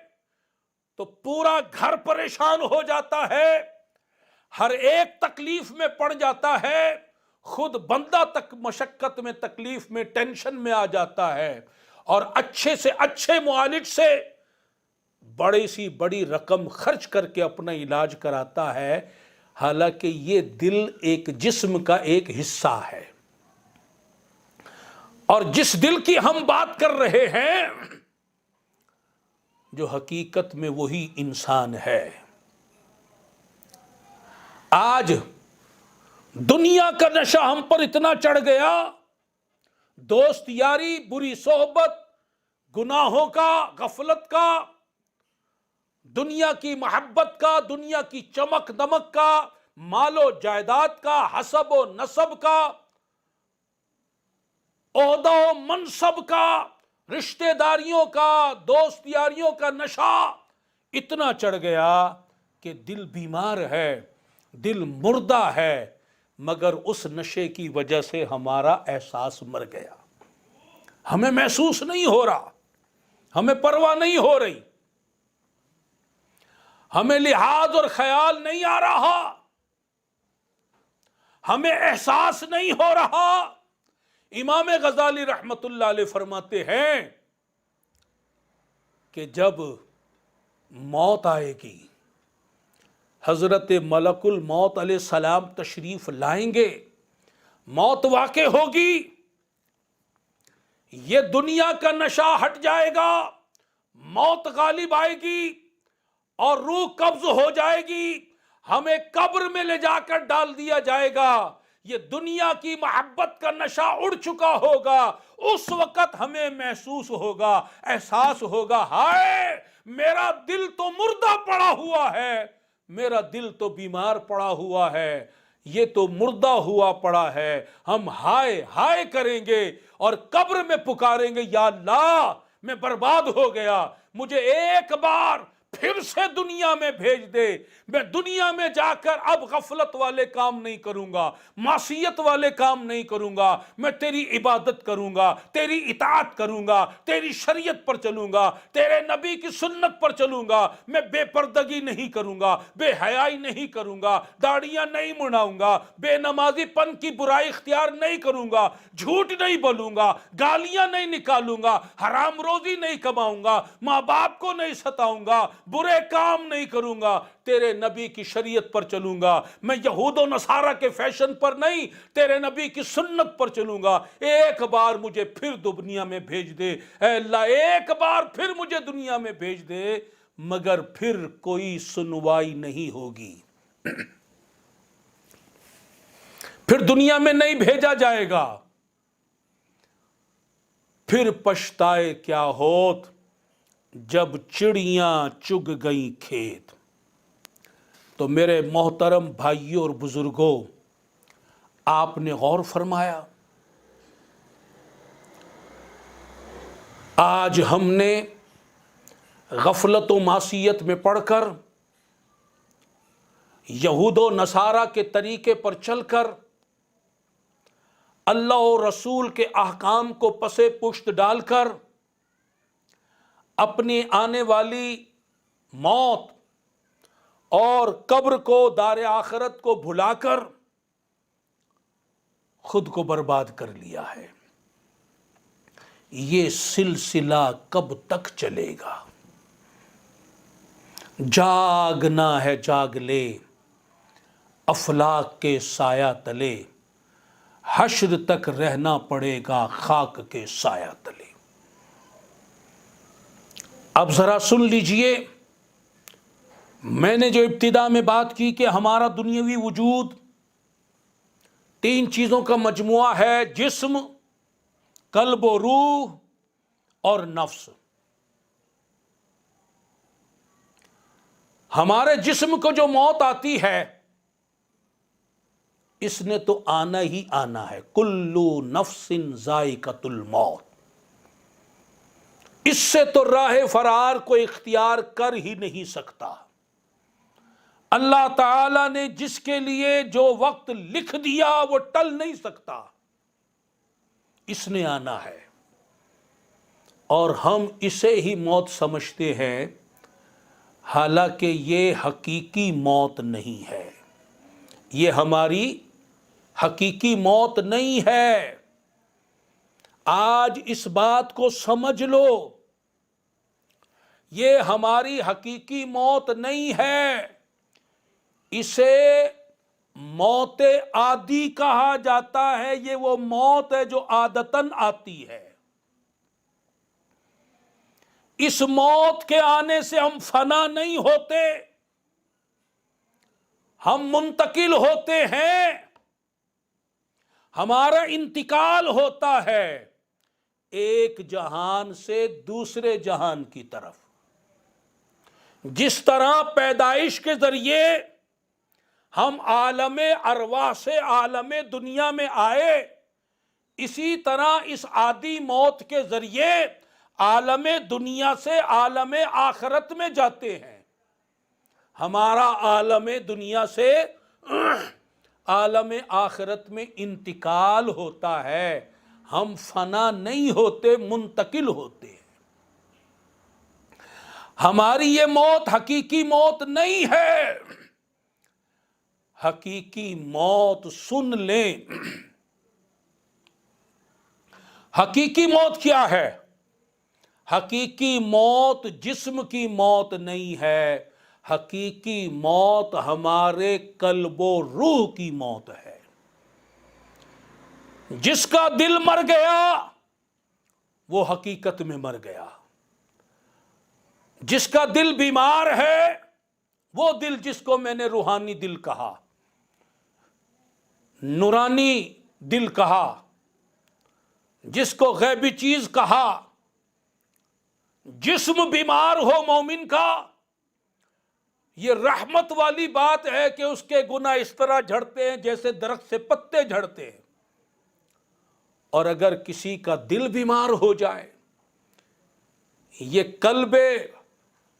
تو پورا گھر پریشان ہو جاتا ہے، ہر ایک تکلیف میں پڑ جاتا ہے، خود بندہ تک مشقت میں، تکلیف میں، ٹینشن میں آ جاتا ہے، اور اچھے سے اچھے معالج سے بڑی سی بڑی رقم خرچ کر کے اپنا علاج کراتا ہے، حالانکہ یہ دل ایک جسم کا ایک حصہ ہے۔ اور جس دل کی ہم بات کر رہے ہیں، جو حقیقت میں وہی انسان ہے۔ آج دنیا کا نشہ ہم پر اتنا چڑھ گیا، دوست یاری، بری صحبت، گناہوں کا، غفلت کا، دنیا کی محبت کا، دنیا کی چمک دمک کا، مال و جائیداد کا، حسب و نسب کا، عہدہ و منصب کا، رشتہ داریوں کا، دوست یاریوں کا نشہ اتنا چڑھ گیا کہ دل بیمار ہے، دل مردہ ہے، مگر اس نشے کی وجہ سے ہمارا احساس مر گیا، ہمیں محسوس نہیں ہو رہا، ہمیں پرواہ نہیں ہو رہی، ہمیں لحاظ اور خیال نہیں آ رہا، ہمیں احساس نہیں ہو رہا۔ امام غزالی رحمت اللہ علیہ فرماتے ہیں کہ جب موت آئے گی، حضرت ملک الموت علیہ السلام تشریف لائیں گے، موت واقع ہوگی، یہ دنیا کا نشہ ہٹ جائے گا، موت غالب آئے گی اور روح قبض ہو جائے گی، ہمیں قبر میں لے جا کر ڈال دیا جائے گا، یہ دنیا کی محبت کا نشہ اڑ چکا ہوگا۔ اس وقت ہمیں محسوس ہوگا، احساس ہوگا، ہائے میرا دل تو مردہ پڑا ہوا ہے، میرا دل تو بیمار پڑا ہوا ہے، یہ تو مردہ ہوا پڑا ہے۔ ہم ہائے ہائے کریں گے اور قبر میں پکاریں گے، یا اللہ میں برباد ہو گیا، مجھے ایک بار پھر سے دنیا میں بھیج دے، میں دنیا میں جا کر اب غفلت والے کام نہیں کروں گا، معصیت والے کام نہیں کروں گا، میں تیری عبادت کروں گا، تیری اطاعت کروں گا، تیری شریعت پر چلوں گا، تیرے نبی کی سنت پر چلوں گا، میں بے پردگی نہیں کروں گا، بے حیائی نہیں کروں گا، داڑیاں نہیں منڈاؤں گا، بے نمازی پن کی برائی اختیار نہیں کروں گا، جھوٹ نہیں بولوں گا، گالیاں نہیں نکالوں گا، حرام روزی نہیں کماؤں گا، ماں باپ کو نہیں ستاؤں گا، برے کام نہیں کروں گا، تیرے نبی کی شریعت پر چلوں گا، میں یہود و نصارہ کے فیشن پر نہیں، تیرے نبی کی سنت پر چلوں گا۔ ایک بار مجھے پھر دنیا میں بھیج دے اے اللہ، ایک بار پھر مجھے دنیا میں بھیج دے، مگر پھر کوئی سنوائی نہیں ہوگی، پھر دنیا میں نہیں بھیجا جائے گا، پھر پچھتائے کیا ہوت جب چڑیاں چگ گئیں کھیت۔ تو میرے محترم بھائیوں اور بزرگوں، آپ نے غور فرمایا، آج ہم نے غفلت و معصیت میں پڑھ کر، یہود و نصارہ کے طریقے پر چل کر، اللہ و رسول کے احکام کو پسے پشت ڈال کر، اپنی آنے والی موت اور قبر کو، دار آخرت کو بھلا کر، خود کو برباد کر لیا ہے۔ یہ سلسلہ کب تک چلے گا؟ جاگنا ہے جاگ لے افلاک کے سایہ تلے، حشر تک رہنا پڑے گا خاک کے سایہ تلے۔ اب ذرا سن لیجئے، میں نے جو ابتدا میں بات کی کہ ہمارا دنیاوی وجود 3 چیزوں کا مجموعہ ہے: جسم، قلب و روح اور نفس۔ ہمارے جسم کو جو موت آتی ہے اس نے تو آنا ہی آنا ہے، کلو نفس ذائقۃ الموت، اس سے تو راہ فرار کو اختیار کر ہی نہیں سکتا۔ اللہ تعالی نے جس کے لیے جو وقت لکھ دیا وہ ٹل نہیں سکتا، اس نے آنا ہے، اور ہم اسے ہی موت سمجھتے ہیں، حالانکہ یہ حقیقی موت نہیں ہے، یہ ہماری حقیقی موت نہیں ہے۔ آج اس بات کو سمجھ لو، یہ ہماری حقیقی موت نہیں ہے، اسے موت عادی کہا جاتا ہے۔ یہ وہ موت ہے جو عادتاً آتی ہے۔ اس موت کے آنے سے ہم فنا نہیں ہوتے، ہم منتقل ہوتے ہیں، ہمارا انتقال ہوتا ہے ایک جہان سے دوسرے جہان کی طرف۔ جس طرح پیدائش کے ذریعے ہم عالم ارواح سے عالم دنیا میں آئے، اسی طرح اس عادی موت کے ذریعے عالم دنیا سے عالم آخرت میں جاتے ہیں۔ ہمارا عالم دنیا سے عالم آخرت میں انتقال ہوتا ہے، ہم فنا نہیں ہوتے، منتقل ہوتے ہیں۔ ہماری یہ موت حقیقی موت نہیں ہے۔ حقیقی موت سن لیں، حقیقی موت کیا ہے؟ حقیقی موت جسم کی موت نہیں ہے، حقیقی موت ہمارے قلب و روح کی موت ہے۔ جس کا دل مر گیا وہ حقیقت میں مر گیا، جس کا دل بیمار ہے وہ دل جس کو میں نے روحانی دل کہا، نورانی دل کہا، جس کو غیبی چیز کہا، جسم بیمار ہو مومن کا، یہ رحمت والی بات ہے کہ اس کے گناہ اس طرح جھڑتے ہیں جیسے درخت سے پتے جھڑتے ہیں۔ اور اگر کسی کا دل بیمار ہو جائے، یہ قلب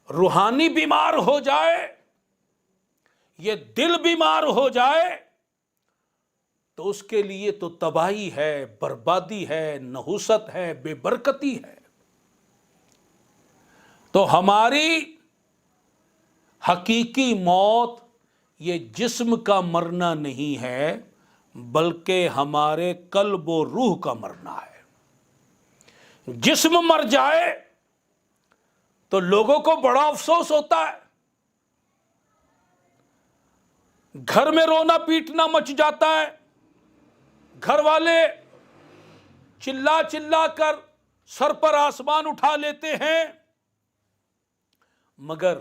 روحانی بیمار ہو جائے، یہ دل بیمار ہو جائے، تو اس کے لیے تو تباہی ہے، بربادی ہے، نحوست ہے، بے برکتی ہے۔ تو ہماری حقیقی موت یہ جسم کا مرنا نہیں ہے، بلکہ ہمارے قلب و روح کا مرنا ہے۔ جسم مر جائے تو لوگوں کو بڑا افسوس ہوتا ہے، گھر میں رونا پیٹنا مچ جاتا ہے، گھر والے چلا چلا کر سر پر آسمان اٹھا لیتے ہیں، مگر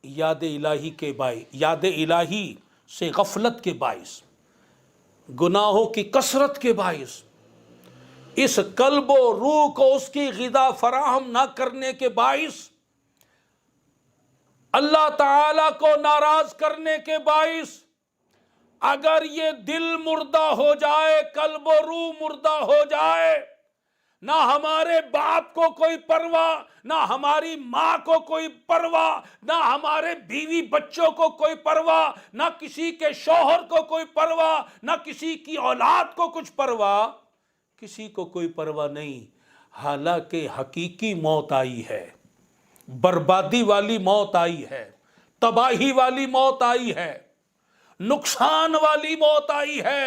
یاد الہی کے باعث، یاد الہی سے غفلت کے باعث، گناہوں کی کثرت کے باعث، اس قلب و روح کو اس کی غذا فراہم نہ کرنے کے باعث، اللہ تعالی کو ناراض کرنے کے باعث، اگر یہ دل مردہ ہو جائے، قلب و روح مردہ ہو جائے، نہ ہمارے باپ کو کوئی پرواہ، نہ ہماری ماں کو کوئی پرواہ، نہ ہمارے بیوی بچوں کو کوئی پرواہ، نہ کسی کے شوہر کو کوئی پرواہ، نہ کسی کی اولاد کو کچھ پرواہ، کسی کو کوئی پرواہ نہیں، حالانکہ حقیقی موت آئی ہے، بربادی والی موت آئی ہے، تباہی والی موت آئی ہے، نقصان والی موت آئی ہے۔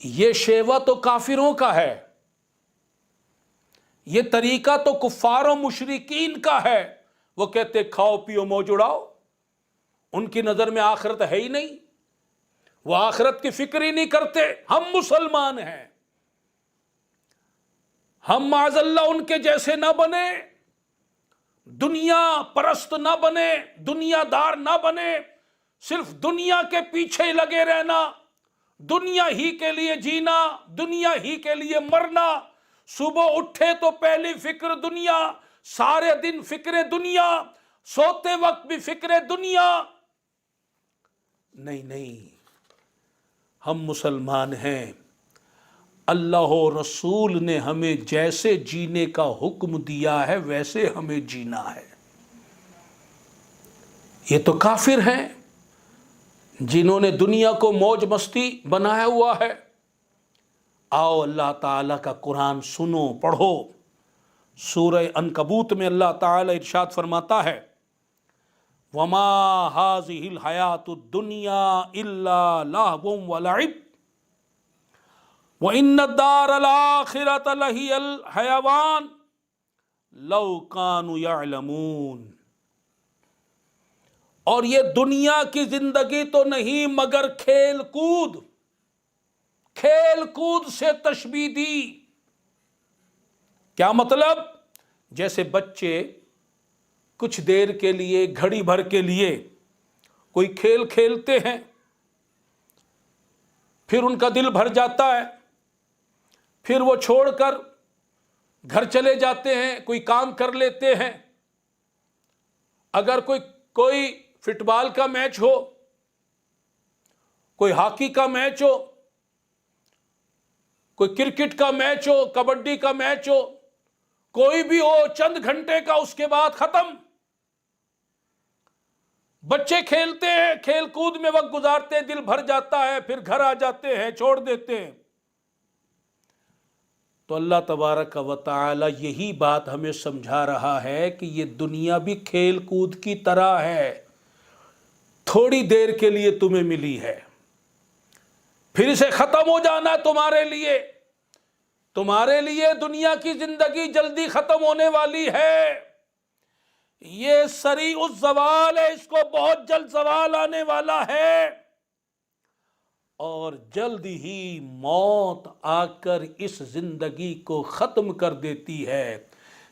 یہ شیوا تو کافروں کا ہے، یہ طریقہ تو کفار و مشرکین کا ہے۔ وہ کہتے کھاؤ پیو موج اڑاؤ، ان کی نظر میں آخرت ہے ہی نہیں، وہ آخرت کی فکر ہی نہیں کرتے۔ ہم مسلمان ہیں، ہم معاذ اللہ ان کے جیسے نہ بنے، دنیا پرست نہ بنے، دنیا دار نہ بنے، صرف دنیا کے پیچھے لگے رہنا، دنیا ہی کے لیے جینا، دنیا ہی کے لیے مرنا۔ صبح اٹھے تو پہلی فکر دنیا، سارے دن فکر دنیا، سوتے وقت بھی فکر دنیا۔ نہیں نہیں، ہم مسلمان ہیں، اللہ و رسول نے ہمیں جیسے جینے کا حکم دیا ہے ویسے ہمیں جینا ہے۔ یہ تو کافر ہیں جنہوں نے دنیا کو موج مستی بنایا ہوا ہے۔ آؤ اللہ تعالیٰ کا قرآن سنو، پڑھو۔ سورہ عنکبوت میں اللہ تعالیٰ ارشاد فرماتا ہے وَمَا هَذِهِ الْحَيَاةُ الدُّنْيَا إِلَّا لَهْوٌ وَلَعِبٌ وَإِنَّ الدَّارَ الْآخِرَةَ لَهِيَ الْحَيَوَانُ لَوْ كَانُوا يَعْلَمُونَ۔ اور یہ دنیا کی زندگی تو نہیں مگر کھیل کود، کھیل کود سے تشبیہ دی۔ کیا مطلب؟ جیسے بچے کچھ دیر کے لیے، گھڑی بھر کے لیے کوئی کھیل کھیلتے ہیں، پھر ان کا دل بھر جاتا ہے، پھر وہ چھوڑ کر گھر چلے جاتے ہیں، کوئی کام کر لیتے ہیں۔ اگر کوئی فٹ بال کا میچ ہو، کوئی ہاکی کا میچ ہو، کوئی کرکٹ کا میچ ہو، کبڈی کا میچ ہو، کوئی بھی ہو، چند گھنٹے کا، اس کے بعد ختم۔ بچے کھیلتے ہیں، کھیل کود میں وقت گزارتے ہیں، دل بھر جاتا ہے، پھر گھر آ جاتے ہیں، چھوڑ دیتے ہیں۔ تو اللہ تبارک و تعالی یہی بات ہمیں سمجھا رہا ہے کہ یہ دنیا بھی کھیل کود کی طرح ہے، تھوڑی دیر کے لیے تمہیں ملی ہے، پھر اسے ختم ہو جانا ہے تمہارے لیے دنیا کی زندگی جلدی ختم ہونے والی ہے۔ یہ سریع الزوال ہے، اس کو بہت جلد زوال آنے والا ہے، اور جلد ہی موت آ کر اس زندگی کو ختم کر دیتی ہے۔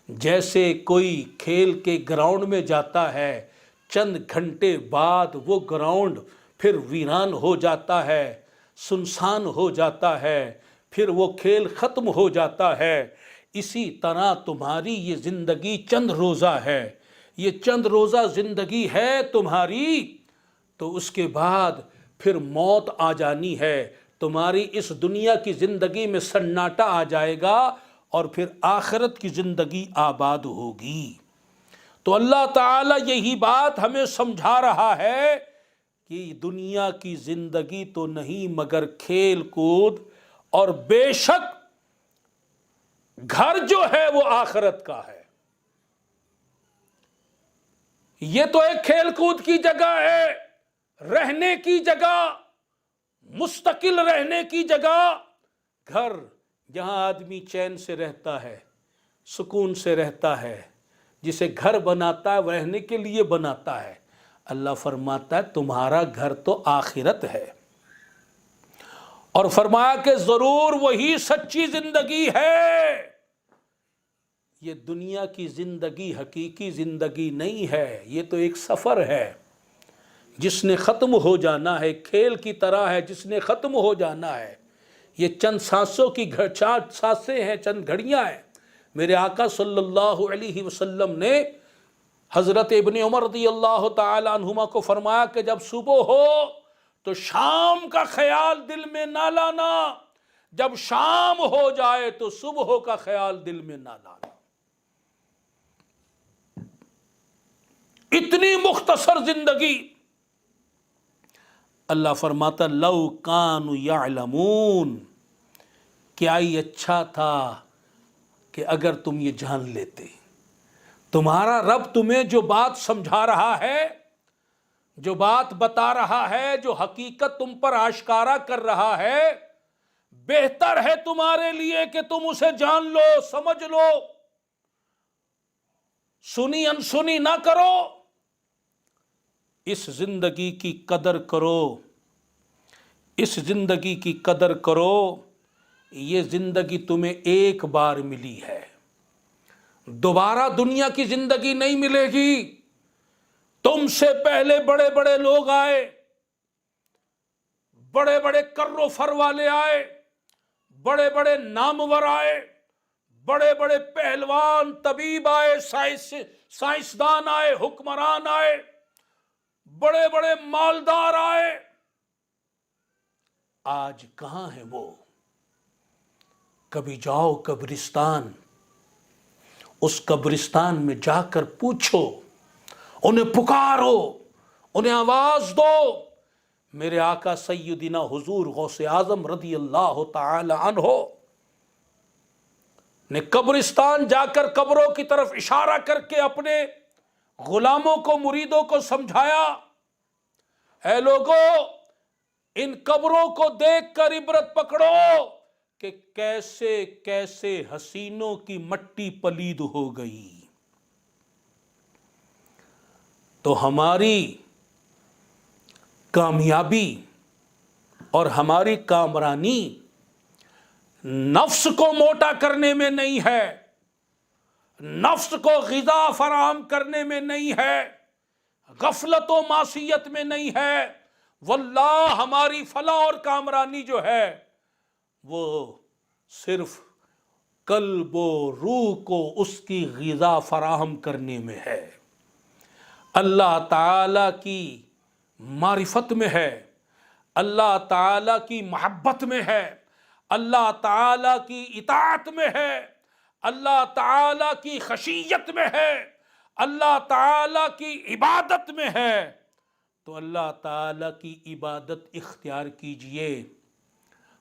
جیسے کوئی کھیل کے گراؤنڈ میں جاتا ہے، چند گھنٹے بعد وہ گراؤنڈ پھر ویران ہو جاتا ہے، سنسان ہو جاتا ہے، پھر وہ کھیل ختم ہو جاتا ہے۔ اسی طرح تمہاری یہ زندگی چند روزہ ہے، یہ چند روزہ زندگی ہے تمہاری، تو اس کے بعد پھر موت آ جانی ہے، تمہاری اس دنیا کی زندگی میں سناٹا آ جائے گا، اور پھر آخرت کی زندگی آباد ہوگی۔ تو اللہ تعالیٰ یہی بات ہمیں سمجھا رہا ہے کہ دنیا کی زندگی تو نہیں مگر کھیل کود، اور بے شک گھر جو ہے وہ آخرت کا ہے۔ یہ تو ایک کھیل کود کی جگہ ہے، رہنے کی جگہ، مستقل رہنے کی جگہ، گھر جہاں آدمی چین سے رہتا ہے، سکون سے رہتا ہے، جسے گھر بناتا ہے وہ رہنے کے لیے بناتا ہے۔ اللہ فرماتا ہے تمہارا گھر تو آخرت ہے، اور فرمایا کہ ضرور وہی سچی زندگی ہے۔ یہ دنیا کی زندگی حقیقی زندگی نہیں ہے، یہ تو ایک سفر ہے جس نے ختم ہو جانا ہے، کھیل کی طرح ہے جس نے ختم ہو جانا ہے۔ یہ چند سانسوں کی چند سانسیں ہیں، چند گھڑیاں ہیں۔ میرے آقا صلی اللہ علیہ وسلم نے حضرت ابن عمر رضی اللہ تعالی عنہما کو فرمایا کہ جب صبح ہو تو شام کا خیال دل میں نہ لانا، جب شام ہو جائے تو صبح کا خیال دل میں نہ لانا۔ اتنی مختصر زندگی۔ اللہ فرماتا لو کانوا یعلمون، کیا ہی اچھا تھا کہ اگر تم یہ جان لیتے۔ تمہارا رب تمہیں جو بات سمجھا رہا ہے، جو بات بتا رہا ہے، جو حقیقت تم پر آشکارا کر رہا ہے، بہتر ہے تمہارے لیے کہ تم اسے جان لو، سمجھ لو، سنی انسنی نہ کرو، اس زندگی کی قدر کرو، اس زندگی کی قدر کرو، یہ زندگی تمہیں ایک بار ملی ہے، دوبارہ دنیا کی زندگی نہیں ملے گی۔ تم سے پہلے بڑے بڑے لوگ آئے، بڑے بڑے کر و فر والے آئے، بڑے بڑے نامور آئے، بڑے بڑے پہلوان طبیب آئے، سائنسدان آئے، حکمران آئے، بڑے بڑے مالدار آئے، آج کہاں ہیں وہ؟ کبھی جاؤ قبرستان، اس قبرستان میں جا کر پوچھو، انہیں پکارو، انہیں آواز دو۔ میرے آقا سیدنا حضور غوث اعظم رضی اللہ تعالی عنہ نے قبرستان جا کر قبروں کی طرف اشارہ کر کے اپنے غلاموں کو، مریدوں کو سمجھایا، اے لوگو، ان قبروں کو دیکھ کر عبرت پکڑو کہ کیسے کیسے حسینوں کی مٹی پلید ہو گئی۔ تو ہماری کامیابی اور ہماری کامرانی نفس کو موٹا کرنے میں نہیں ہے، نفس کو غذا فراہم کرنے میں نہیں ہے، غفلت و معصیت میں نہیں ہے۔ واللہ ہماری فلاح اور کامرانی جو ہے وہ صرف قلب و روح کو اس کی غذا فراہم کرنے میں ہے، اللہ تعالی کی معرفت میں ہے، اللہ تعالی کی محبت میں ہے، اللہ تعالی کی اطاعت میں ہے، اللہ تعالی کی خشیت میں ہے، اللہ تعالی کی عبادت میں ہے۔ تو اللہ تعالی کی عبادت اختیار کیجئے۔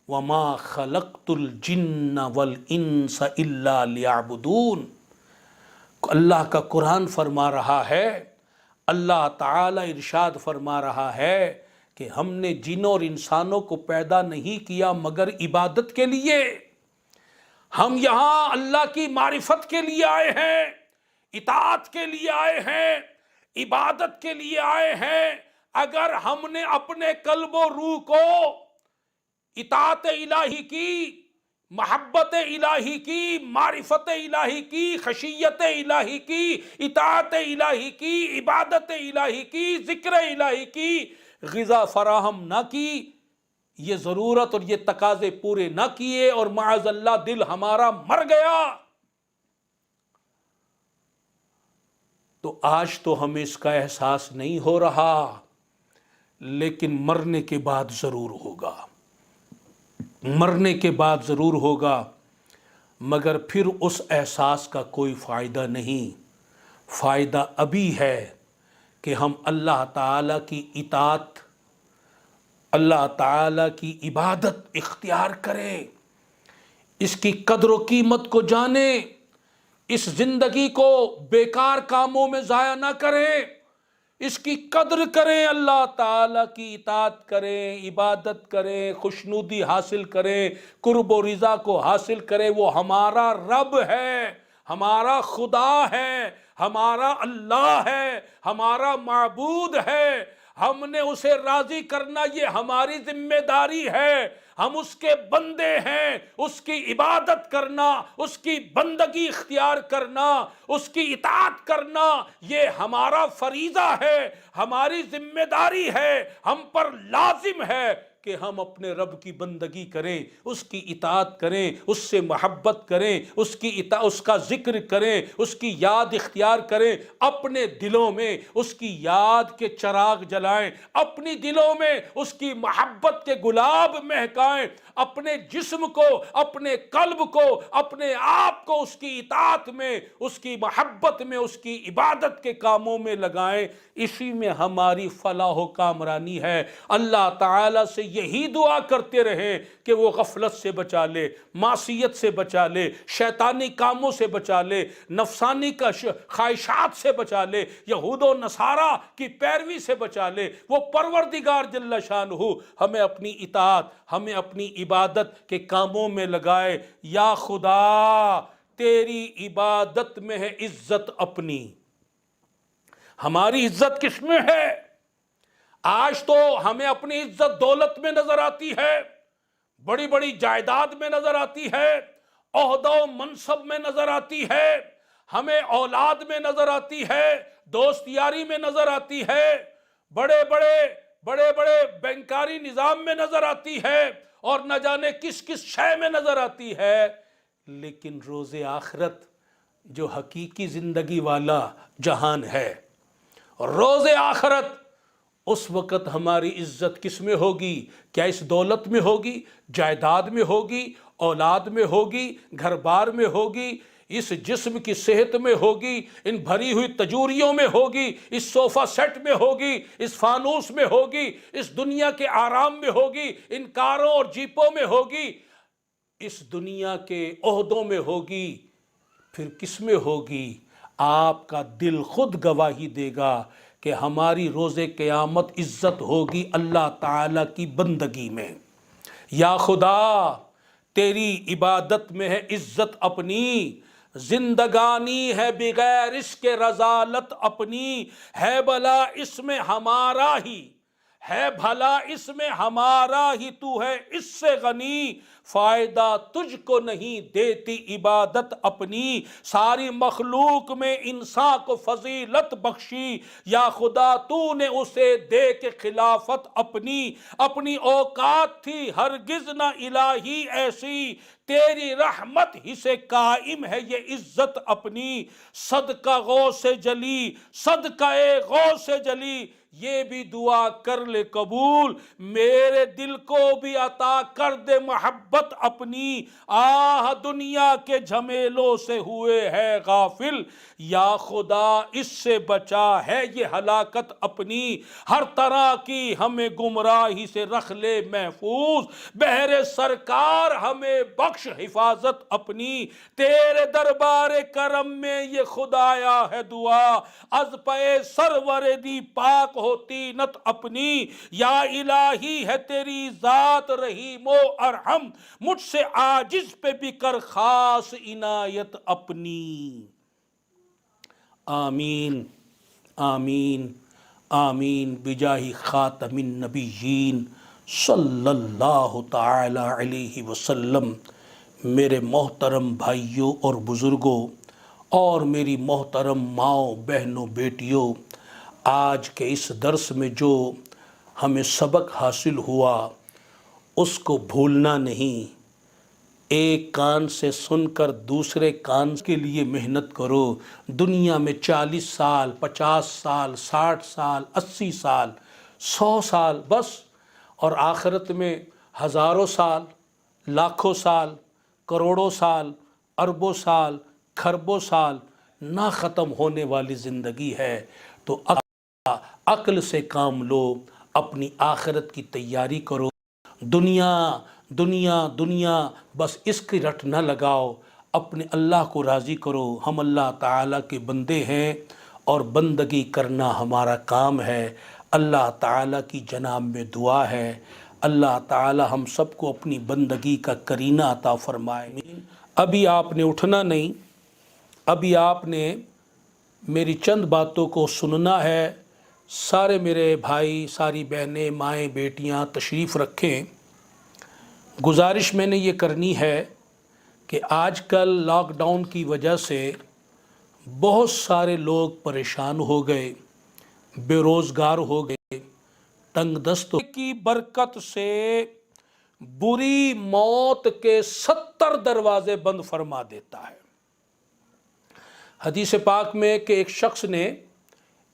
وَمَا خَلَقْتُ الْجِنَّ وَالْإِنسَ إِلَّا لِيَعْبُدُونَ۔ اللہ کا قرآن فرما رہا ہے، اللہ تعالی ارشاد فرما رہا ہے کہ ہم نے جنوں اور انسانوں کو پیدا نہیں کیا مگر عبادت کے لیے۔ ہم یہاں اللہ کی معرفت کے لیے آئے ہیں، اطاعت کے لیے آئے ہیں، عبادت کے لیے آئے ہیں۔ اگر ہم نے اپنے قلب و روح کو اطاعت الہی کی، محبت الہی کی، معرفت الہی کی، خشیت الہی کی، اطاعت الہی کی، عبادت الہی کی، ذکر الہی کی غذا فراہم نہ کی، یہ ضرورت اور یہ تقاضے پورے نہ کیے، اور معاذ اللہ دل ہمارا مر گیا، تو آج تو ہمیں اس کا احساس نہیں ہو رہا، لیکن مرنے کے بعد ضرور ہوگا، مرنے کے بعد ضرور ہوگا، مگر پھر اس احساس کا کوئی فائدہ نہیں۔ فائدہ ابھی ہے کہ ہم اللہ تعالیٰ کی اطاعت، اللہ تعالیٰ کی عبادت اختیار کریں، اس کی قدر و قیمت کو جانیں، اس زندگی کو بیکار کاموں میں ضائع نہ کریں، اس کی قدر کریں، اللہ تعالیٰ کی اطاعت کریں، عبادت کریں، خوشنودی حاصل کریں، قرب و رضا کو حاصل کریں۔ وہ ہمارا رب ہے، ہمارا خدا ہے، ہمارا اللہ ہے، ہمارا معبود ہے، ہم نے اسے راضی کرنا یہ ہماری ذمہ داری ہے۔ ہم اس کے بندے ہیں، اس کی عبادت کرنا، اس کی بندگی اختیار کرنا، اس کی اطاعت کرنا یہ ہمارا فریضہ ہے، ہماری ذمہ داری ہے، ہم پر لازم ہے کہ ہم اپنے رب کی بندگی کریں، اس کی اطاعت کریں، اس سے محبت کریں، اس کا ذکر کریں، اس کی یاد اختیار کریں، اپنے دلوں میں اس کی یاد کے چراغ جلائیں، اپنی دلوں میں اس کی محبت کے گلاب مہکائیں، اپنے جسم کو، اپنے قلب کو، اپنے آپ کو اس کی اطاعت میں، اس کی محبت میں، اس کی عبادت کے کاموں میں لگائیں۔ اسی میں ہماری فلاح و کامرانی ہے۔ اللہ تعالیٰ سے یہی دعا کرتے رہیں کہ وہ غفلت سے بچا لے، معصیت سے بچا لے، شیطانی کاموں سے بچا لے، نفسانی خواہشات سے بچا لے، یہود و نصارہ کی پیروی سے بچا لے۔ وہ پروردگار جل شانہ ہمیں اپنی اطاعت، ہمیں اپنی عبادت کے کاموں میں لگائے۔ یا خدا تیری عبادت میں ہے عزت اپنی، ہماری عزت کس میں ہے؟ آج تو ہمیں اپنی عزت دولت میں نظر آتی ہے، بڑی بڑی جائیداد میں نظر آتی ہے، عہدہ و منصب میں نظر آتی ہے، ہمیں اولاد میں نظر آتی ہے، دوست یاری میں نظر آتی ہے، بڑے بڑے بینکاری نظام میں نظر آتی ہے، اور نہ جانے کس کس شے میں نظر آتی ہے۔ لیکن روز آخرت جو حقیقی زندگی والا جہان ہے، روز آخرت، اس وقت ہماری عزت کس میں ہوگی؟ کیا اس دولت میں ہوگی، جائیداد میں ہوگی، اولاد میں ہوگی، گھر بار میں ہوگی، اس جسم کی صحت میں ہوگی، ان بھری ہوئی تجوریوں میں ہوگی، اس صوفہ سیٹ میں ہوگی، اس فانوس میں ہوگی، اس دنیا کے آرام میں ہوگی، ان کاروں اور جیپوں میں ہوگی، اس دنیا کے عہدوں میں ہوگی؟ پھر کس میں ہوگی؟ آپ کا دل خود گواہی دے گا کہ ہماری روز قیامت عزت ہوگی اللہ تعالیٰ کی بندگی میں۔ یا خدا تیری عبادت میں ہے عزت اپنی، زندگانی ہے بغیر اس کے رذالت اپنی، ہے بھلا اس میں ہمارا ہی، ہے بھلا اس میں ہمارا ہی، تو ہے اس سے غنی، فائدہ تجھ کو نہیں دیتی عبادت اپنی، ساری مخلوق میں انسان کو فضیلت بخشی، یا خدا تو نے اسے دے کے خلافت اپنی، اپنی اوقات تھی ہرگز نہ الہی ایسی، تیری رحمت ہی سے قائم ہے یہ عزت اپنی، صدقہ غوث جلی، صدقہ غوث جلی، یہ بھی دعا کر لے قبول، میرے دل کو بھی عطا کر دے محبت اپنی، آہ دنیا کے جھمیلوں سے ہوئے ہے غافل، یا خدا اس سے بچا ہے یہ ہلاکت اپنی، ہر طرح کی ہمیں گمراہی سے رکھ لے محفوظ، بہر سرکار ہمیں بخش حفاظت اپنی، تیرے دربار کرم میں یہ خدایا ہے دعا، از پہ سرور دی پاک ہوتی نت اپنی، یا الہی ہے تیری ذات رحیم و ارحم، مجھ سے عاجز پہ بھی کر خاص عنایت اپنی۔ آمین آمین آمین بجاہ خاتم النبیین صلی اللہ تعالی علیہ وسلم۔ میرے محترم بھائیوں اور بزرگوں اور میری محترم ماؤں بہنوں بیٹیوں، آج کے اس درس میں جو ہمیں سبق حاصل ہوا اس کو بھولنا نہیں، ایک کان سے سن کر دوسرے کان کے لیے محنت کرو۔ دنیا میں 40 سال، 50 سال، 60 سال، 80 سال، 100 سال بس، اور آخرت میں ہزاروں سال، لاکھوں سال، کروڑوں سال، اربوں سال، کھربوں سال، نہ ختم ہونے والی زندگی ہے۔ تو عقل سے کام لو، اپنی آخرت کی تیاری کرو، دنیا دنیا دنیا بس اس کی رٹ نہ لگاؤ، اپنے اللہ کو راضی کرو۔ ہم اللہ تعالیٰ کے بندے ہیں اور بندگی کرنا ہمارا کام ہے۔ اللہ تعالیٰ کی جناب میں دعا ہے، اللہ تعالیٰ ہم سب کو اپنی بندگی کا کرینہ عطا فرمائے۔ ابھی آپ نے اٹھنا نہیں، ابھی آپ نے میری چند باتوں کو سننا ہے۔ سارے میرے بھائی، ساری بہنیں، مائیں، بیٹیاں تشریف رکھیں۔ گزارش میں نے یہ کرنی ہے کہ آج کل لاک ڈاؤن کی وجہ سے بہت سارے لوگ پریشان ہو گئے، بے روزگار ہو گئے، تنگ دست کی برکت سے بری موت کے 70 دروازے بند فرما دیتا ہے۔ حدیث پاک میں کہ ایک شخص نے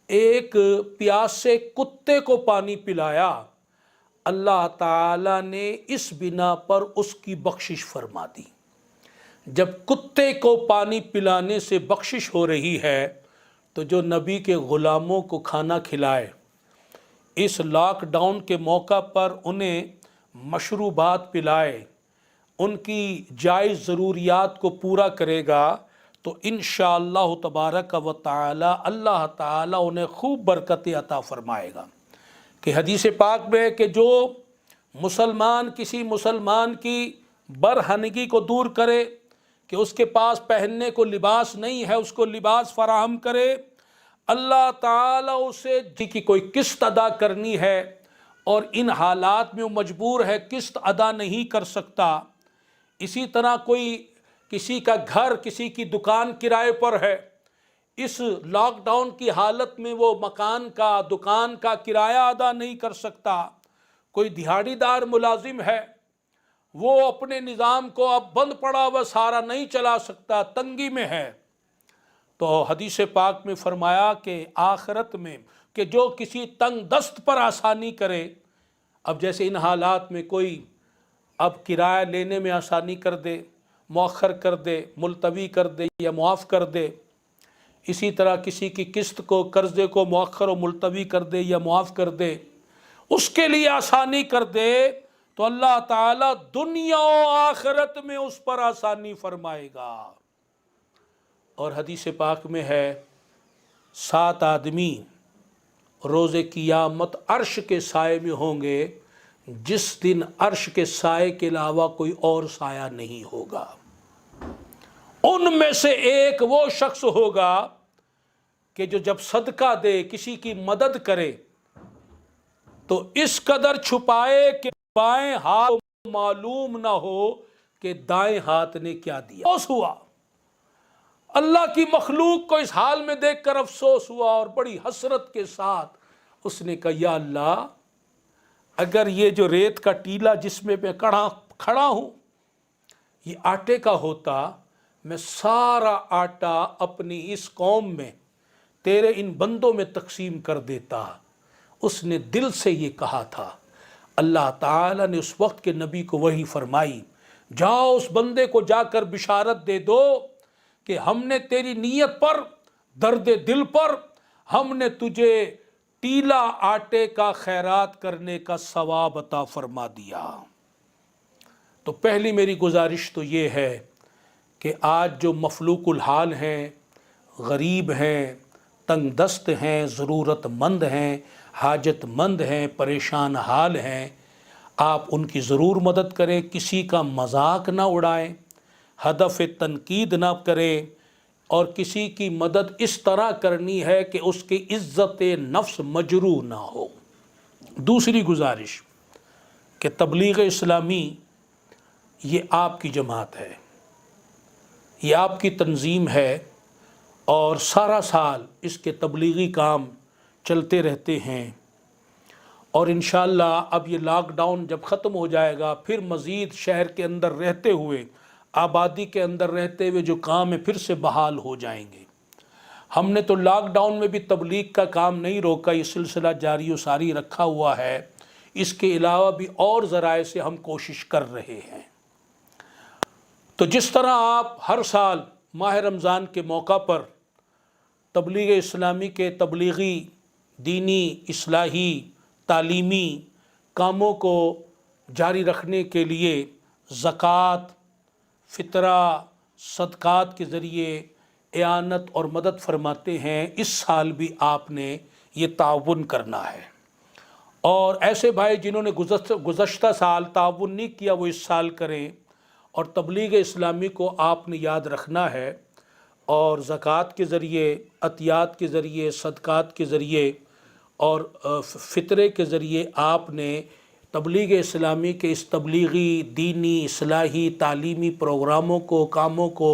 ایک پیاسے کتے کو پانی پلایا، اللہ تعالیٰ نے اس بنا پر اس کی بخشش فرما دی۔ جب کتے کو پانی پلانے سے بخشش ہو رہی ہے تو جو نبی کے غلاموں کو کھانا کھلائے، اس لاک ڈاؤن کے موقع پر انہیں مشروبات پلائے، ان کی جائز ضروریات کو پورا کرے گا تو انشاءاللہ تبارک و تعالی اللہ تعالی انہیں خوب برکتیں عطا فرمائے گا۔ کہ حدیث پاک میں ہے کہ جو مسلمان کسی مسلمان کی برہنگی کو دور کرے کہ اس کے پاس پہننے کو لباس نہیں ہے، اس کو لباس فراہم کرے، اللہ تعالیٰ اسے جن کی کوئی قسط ادا کرنی ہے اور ان حالات میں وہ مجبور ہے قسط ادا نہیں کر سکتا، اسی طرح کوئی کسی کا گھر کسی کی دکان کرائے پر ہے، اس لاک ڈاؤن کی حالت میں وہ مکان کا دکان کا کرایہ ادا نہیں کر سکتا، کوئی دہاڑی دار ملازم ہے وہ اپنے نظام کو اب بند پڑا ہوا سارا نہیں چلا سکتا، تنگی میں ہے، تو حدیث پاک میں فرمایا کہ آخرت میں کہ جو کسی تنگ دست پر آسانی کرے، اب جیسے ان حالات میں کوئی اب کرایہ لینے میں آسانی کر دے، مؤخر کر دے، ملتوی کر دے یا معاف کر دے، اسی طرح کسی کی قسط کو قرضے کو مؤخر و ملتوی کر دے یا معاف کر دے، اس کے لیے آسانی کر دے تو اللہ تعالیٰ دنیا و آخرت میں اس پر آسانی فرمائے گا۔ اور حدیث پاک میں ہے 7 آدمی روز قیامت عرش کے سائے میں ہوں گے جس دن عرش کے سائے کے علاوہ کوئی اور سایہ نہیں ہوگا۔ ان میں سے ایک وہ شخص ہوگا کہ جو جب صدقہ دے، کسی کی مدد کرے تو اس قدر چھپائے کہ بائیں ہاتھ کو معلوم نہ ہو کہ دائیں ہاتھ نے کیا دیا۔ افسوس ہوا، اللہ کی مخلوق کو اس حال میں دیکھ کر افسوس ہوا اور بڑی حسرت کے ساتھ اس نے کہا یا اللہ، اگر یہ جو ریت کا ٹیلا جس میں میں کھڑا ہوں یہ آٹے کا ہوتا، میں سارا آٹا اپنی اس قوم میں تیرے ان بندوں میں تقسیم کر دیتا۔ اس نے دل سے یہ کہا تھا۔ اللہ تعالیٰ نے اس وقت کے نبی کو وحی فرمائی، جاؤ اس بندے کو جا کر بشارت دے دو کہ ہم نے تیری نیت پر، درد دل پر، ہم نے تجھے ٹیلا آٹے کا خیرات کرنے کا ثواب عطا فرما دیا۔ تو پہلی میری گزارش تو یہ ہے کہ آج جو مفلوق الحال ہیں، غریب ہیں، تنگ دست ہیں، ضرورت مند ہیں، حاجت مند ہیں، پریشان حال ہیں، آپ ان کی ضرور مدد کریں، کسی کا مذاق نہ اڑائیں، ہدف تنقید نہ کریں، اور کسی کی مدد اس طرح کرنی ہے کہ اس کی عزت نفس مجروح نہ ہو۔ دوسری گزارش کہ تبلیغ اسلامی یہ آپ کی جماعت ہے، یہ آپ کی تنظیم ہے، اور سارا سال اس کے تبلیغی کام چلتے رہتے ہیں، اور انشاءاللہ اب یہ لاک ڈاؤن جب ختم ہو جائے گا پھر مزید شہر کے اندر رہتے ہوئے، آبادی کے اندر رہتے ہوئے جو کام ہے پھر سے بحال ہو جائیں گے۔ ہم نے تو لاک ڈاؤن میں بھی تبلیغ کا کام نہیں روکا، یہ سلسلہ جاری و ساری رکھا ہوا ہے، اس کے علاوہ بھی اور ذرائع سے ہم کوشش کر رہے ہیں۔ تو جس طرح آپ ہر سال ماہ رمضان کے موقع پر تبلیغ اسلامی کے تبلیغی، دینی، اصلاحی، تعلیمی کاموں کو جاری رکھنے کے لیے زکوٰۃ، فطرہ، صدقات کے ذریعے اعانت اور مدد فرماتے ہیں، اس سال بھی آپ نے یہ تعاون کرنا ہے، اور ایسے بھائی جنہوں نے گزشتہ سال تعاون نہیں کیا وہ اس سال کریں، اور تبلیغ اسلامی کو آپ نے یاد رکھنا ہے، اور زکوٰۃ کے ذریعے، عطیات کے ذریعے، صدقات کے ذریعے اور فطرے کے ذریعے آپ نے تبلیغ اسلامی کے اس تبلیغی، دینی، اصلاحی، تعلیمی پروگراموں کو، کاموں کو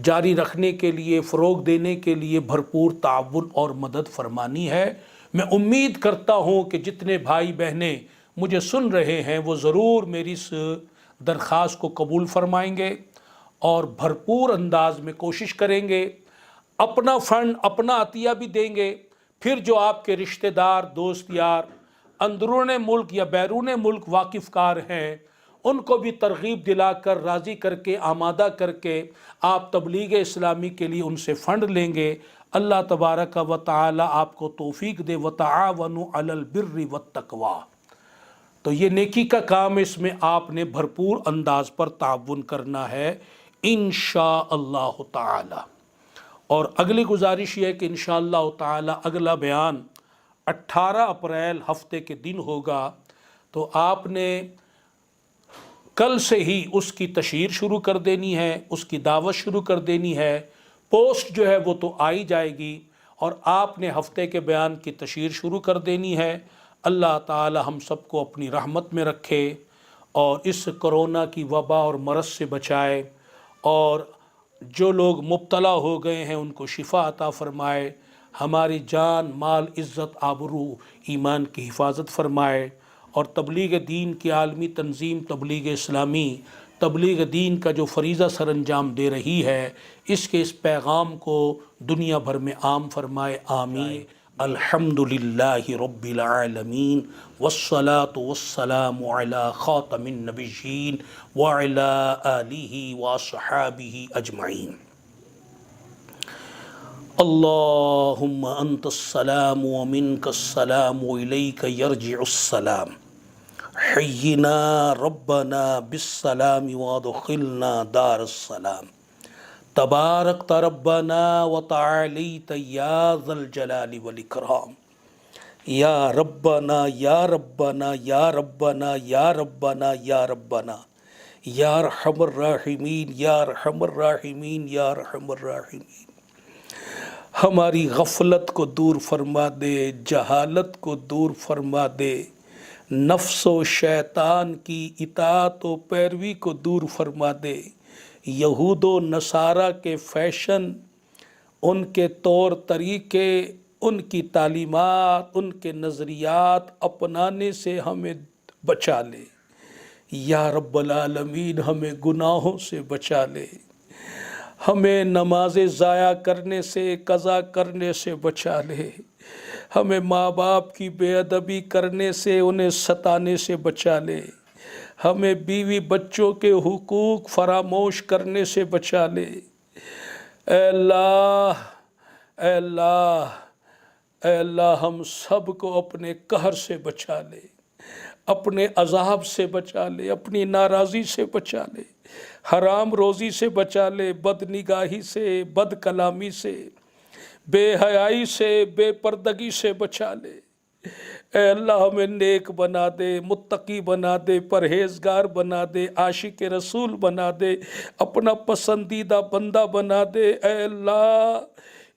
جاری رکھنے کے لیے، فروغ دینے کے لیے بھرپور تعاون اور مدد فرمانی ہے۔ میں امید کرتا ہوں کہ جتنے بھائی بہنیں مجھے سن رہے ہیں وہ ضرور میری اس درخواست کو قبول فرمائیں گے اور بھرپور انداز میں کوشش کریں گے، اپنا فنڈ، اپنا عطیہ بھی دیں گے، پھر جو آپ کے رشتہ دار، دوست یار اندرون ملک یا بیرون ملک واقف کار ہیں ان کو بھی ترغیب دلا کر، راضی کر کے، آمادہ کر کے آپ تبلیغ اسلامی کے لیے ان سے فنڈ لیں گے۔ اللہ تبارک و تعالی آپ کو توفیق دے۔ وتعاونوا علی البر والتقوی۔ تو یہ نیکی کا کام، اس میں آپ نے بھرپور انداز پر تعاون کرنا ہے انشاءاللہ تعالی۔ اور اگلی گزارش یہ ہے کہ انشاءاللہ تعالی اگلا بیان 18 اپریل ہفتے کے دن ہوگا، تو آپ نے کل سے ہی اس کی تشہیر شروع کر دینی ہے، اس کی دعوت شروع کر دینی ہے۔ پوسٹ جو ہے وہ تو آئی جائے گی، اور آپ نے ہفتے کے بیان کی تشہیر شروع کر دینی ہے۔ اللہ تعالی ہم سب کو اپنی رحمت میں رکھے اور اس کرونا کی وبا اور مرض سے بچائے، اور جو لوگ مبتلا ہو گئے ہیں ان کو شفا عطا فرمائے، ہماری جان مال عزت آبرو ایمان کی حفاظت فرمائے، اور تبلیغ دین کی عالمی تنظیم تبلیغ اسلامی تبلیغ دین کا جو فریضہ سر انجام دے رہی ہے، اس کے اس پیغام کو دنیا بھر میں عام فرمائے، آمین۔ الحمدللہ رب العالمین، والصلاة والسلام علی خاتم النبیین وعلی آلہ واصحابہ اجمعین۔ اللہم انت السلام ومنک السلام والیک یرجع السلام، حینا ربنا بالسلام وادخلنا دار السلام، تبارکت ربنا وتعالیت یا ذا الجلال والاکرام، یا ربنا یا ربنا یا ربنا یا ربنا یا ربنا یا ارحم الراحمین یا ارحم الراحمین یا ارحم الراحمین۔ ہماری غفلت کو دور فرما دے، جہالت کو دور فرما دے، نفس و شیطان کی اطاعت و پیروی کو دور فرما دے، یہود و نصارہ کے فیشن، ان کے طور طریقے، ان کی تعلیمات، ان کے نظریات اپنانے سے ہمیں بچا لے یا رب العالمین، ہمیں گناہوں سے بچا لے، ہمیں نمازیں ضائع کرنے سے قضا کرنے سے بچا لے، ہمیں ماں باپ کی بے ادبی کرنے سے انہیں ستانے سے بچا لے، ہمیں بیوی بچوں کے حقوق فراموش کرنے سے بچا لے۔ اے اللہ، اے اللہ، اے اللہ، ہم سب کو اپنے قہر سے بچا لے، اپنے عذاب سے بچا لے، اپنی ناراضی سے بچا لے، حرام روزی سے بچا لے، بد نگاہی سے، بد کلامی سے، بے حیائی سے، بے پردگی سے بچا لے۔ اے اللہ، ہمیں نیک بنا دے، متقی بنا دے، پرہیزگار بنا دے، عاشق رسول بنا دے، اپنا پسندیدہ بندہ بنا دے۔ اے اللہ،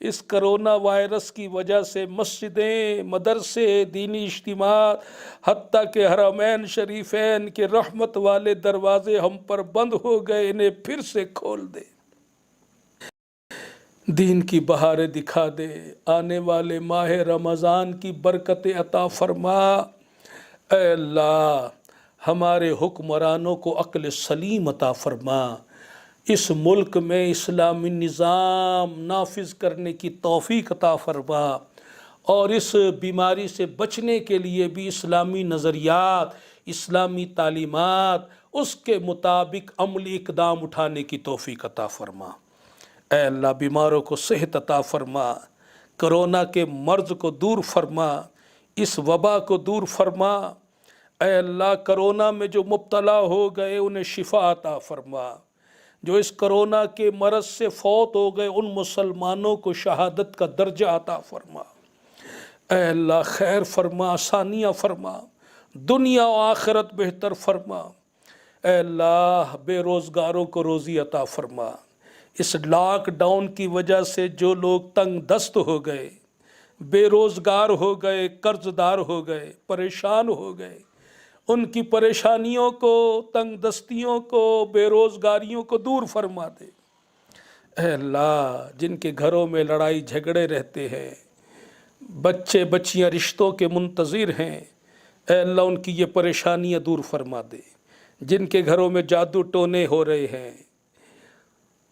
اس کرونا وائرس کی وجہ سے مسجدیں، مدرسے، دینی اجتماعات، حتیٰ کہ حرمین شریفین کے رحمت والے دروازے ہم پر بند ہو گئے، انہیں پھر سے کھول دے، دین کی بہاریں دکھا دے، آنے والے ماہ رمضان کی برکتیں عطا فرما۔ اے اللہ، ہمارے حکمرانوں کو عقل سلیم عطا فرما، اس ملک میں اسلامی نظام نافذ کرنے کی توفیق عطا فرما، اور اس بیماری سے بچنے کے لیے بھی اسلامی نظریات، اسلامی تعلیمات، اس کے مطابق عملی اقدام اٹھانے کی توفیق عطا فرما۔ اے اللہ، بیماروں کو صحت عطا فرما، کرونا کے مرض کو دور فرما، اس وبا کو دور فرما۔ اے اللہ، کرونا میں جو مبتلا ہو گئے انہیں شفا عطا فرما، جو اس کرونا کے مرض سے فوت ہو گئے ان مسلمانوں کو شہادت کا درجہ عطا فرما۔ اے اللہ، خیر فرما، آسانیاں فرما، دنیا و آخرت بہتر فرما۔ اے اللہ، بے روزگاروں کو روزی عطا فرما، اس لاک ڈاؤن کی وجہ سے جو لوگ تنگ دست ہو گئے، بے روزگار ہو گئے، قرض دار ہو گئے، پریشان ہو گئے، ان کی پریشانیوں کو، تنگ دستیوں کو، بے روزگاریوں کو دور فرما دے۔ اے اللہ، جن کے گھروں میں لڑائی جھگڑے رہتے ہیں، بچے بچیاں رشتوں کے منتظر ہیں، اے اللہ ان کی یہ پریشانیاں دور فرما دے۔ جن کے گھروں میں جادو ٹونے ہو رہے ہیں،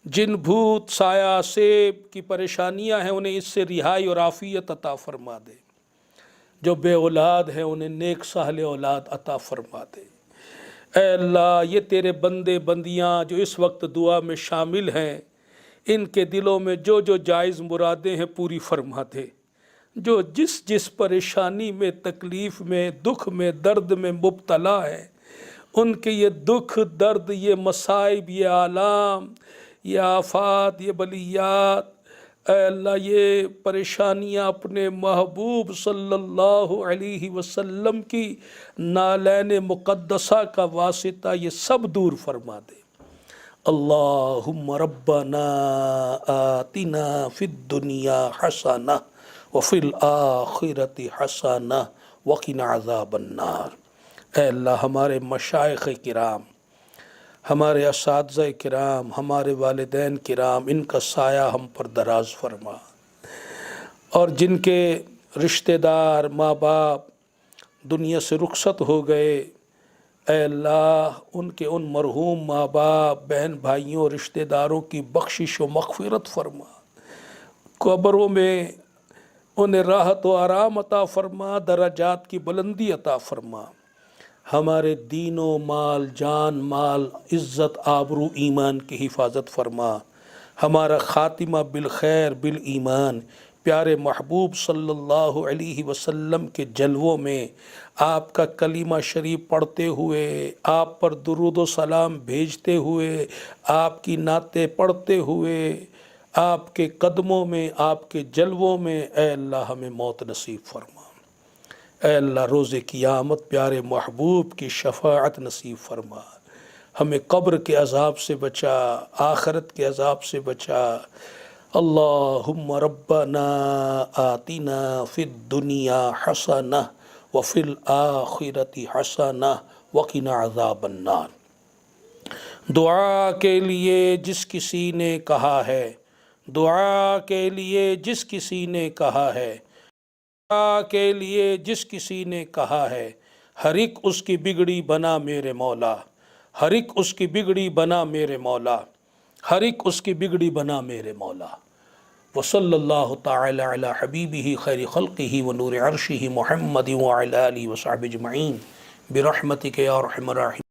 جن بھوت سایہ سیب کی پریشانیاں ہیں، انہیں اس سے رہائی اور عافیت عطا فرما دے۔ جو بے اولاد ہیں انہیں نیک صالح اولاد عطا فرما دے۔ اے اللہ، یہ تیرے بندے بندیاں جو اس وقت دعا میں شامل ہیں، ان کے دلوں میں جو جو جائز مرادیں ہیں پوری فرما دے۔ جو جس پریشانی میں، تکلیف میں، دکھ میں، درد میں مبتلا ہے، ان کے یہ دکھ، درد، یہ مصائب، یہ آلام، یہ آفات، یہ بلیات، اے اللہ یہ پریشانیاں اپنے محبوب صلی اللہ علیہ وسلم کی نالین مقدسہ کا واسطہ یہ سب دور فرما دے۔ اللہم ربنا آتنا فی الدنیا حسنہ وفی الآخرۃ حسنہ وقنا عذاب النار۔ اے اللہ ہمارے مشائخ کرام، ہمارے اساتذہ کرام، ہمارے والدین کرام، ان کا سایہ ہم پر دراز فرما، اور جن کے رشتہ دار، ماں باپ دنیا سے رخصت ہو گئے، اے اللہ ان کے ان مرحوم ماں باپ، بہن بھائیوں، رشتہ داروں کی بخشش و مغفرت فرما، قبروں میں انہیں راحت و آرام عطا فرما، درجات کی بلندی عطا فرما، ہمارے دین و مال، جان مال، عزت آبرو، ایمان کی حفاظت فرما، ہمارا خاتمہ بالخیر بالایمان، پیارے محبوب صلی اللہ علیہ وسلم کے جلووں میں آپ کا کلمہ شریف پڑھتے ہوئے، آپ پر درود و سلام بھیجتے ہوئے، آپ کی نعتیں پڑھتے ہوئے، آپ کے قدموں میں، آپ کے جلووں میں اے اللہ ہمیں موت نصیب فرما۔ اے اللہ روز قیامت پیارے محبوب کی شفاعت نصیب فرما، ہمیں قبر کے عذاب سے بچا، آخرت کے عذاب سے بچا۔ اللہم ربنا آتنا فی الدنیا حسنہ وفی الآخرۃ حسنہ وقنا عذاب النار۔ دعا کے لیے جس کسی نے کہا ہے، دعا کے لیے جس کسی نے کہا ہے، دعا کے لیے جس کسی نے کہا ہے، ہر ایک اس کی بگڑی بنا میرے مولا، ہر ایک اس کی بگڑی بنا میرے مولا، ہر ایک اس کی بگڑی بنا میرے مولا۔ وصلی اللہ تعالی علی حبیبہ خیر خلقہ ونور عرشہ محمد وعلی آلہ وصحبہ اجمعین برحمتک یا ارحم الراحمین۔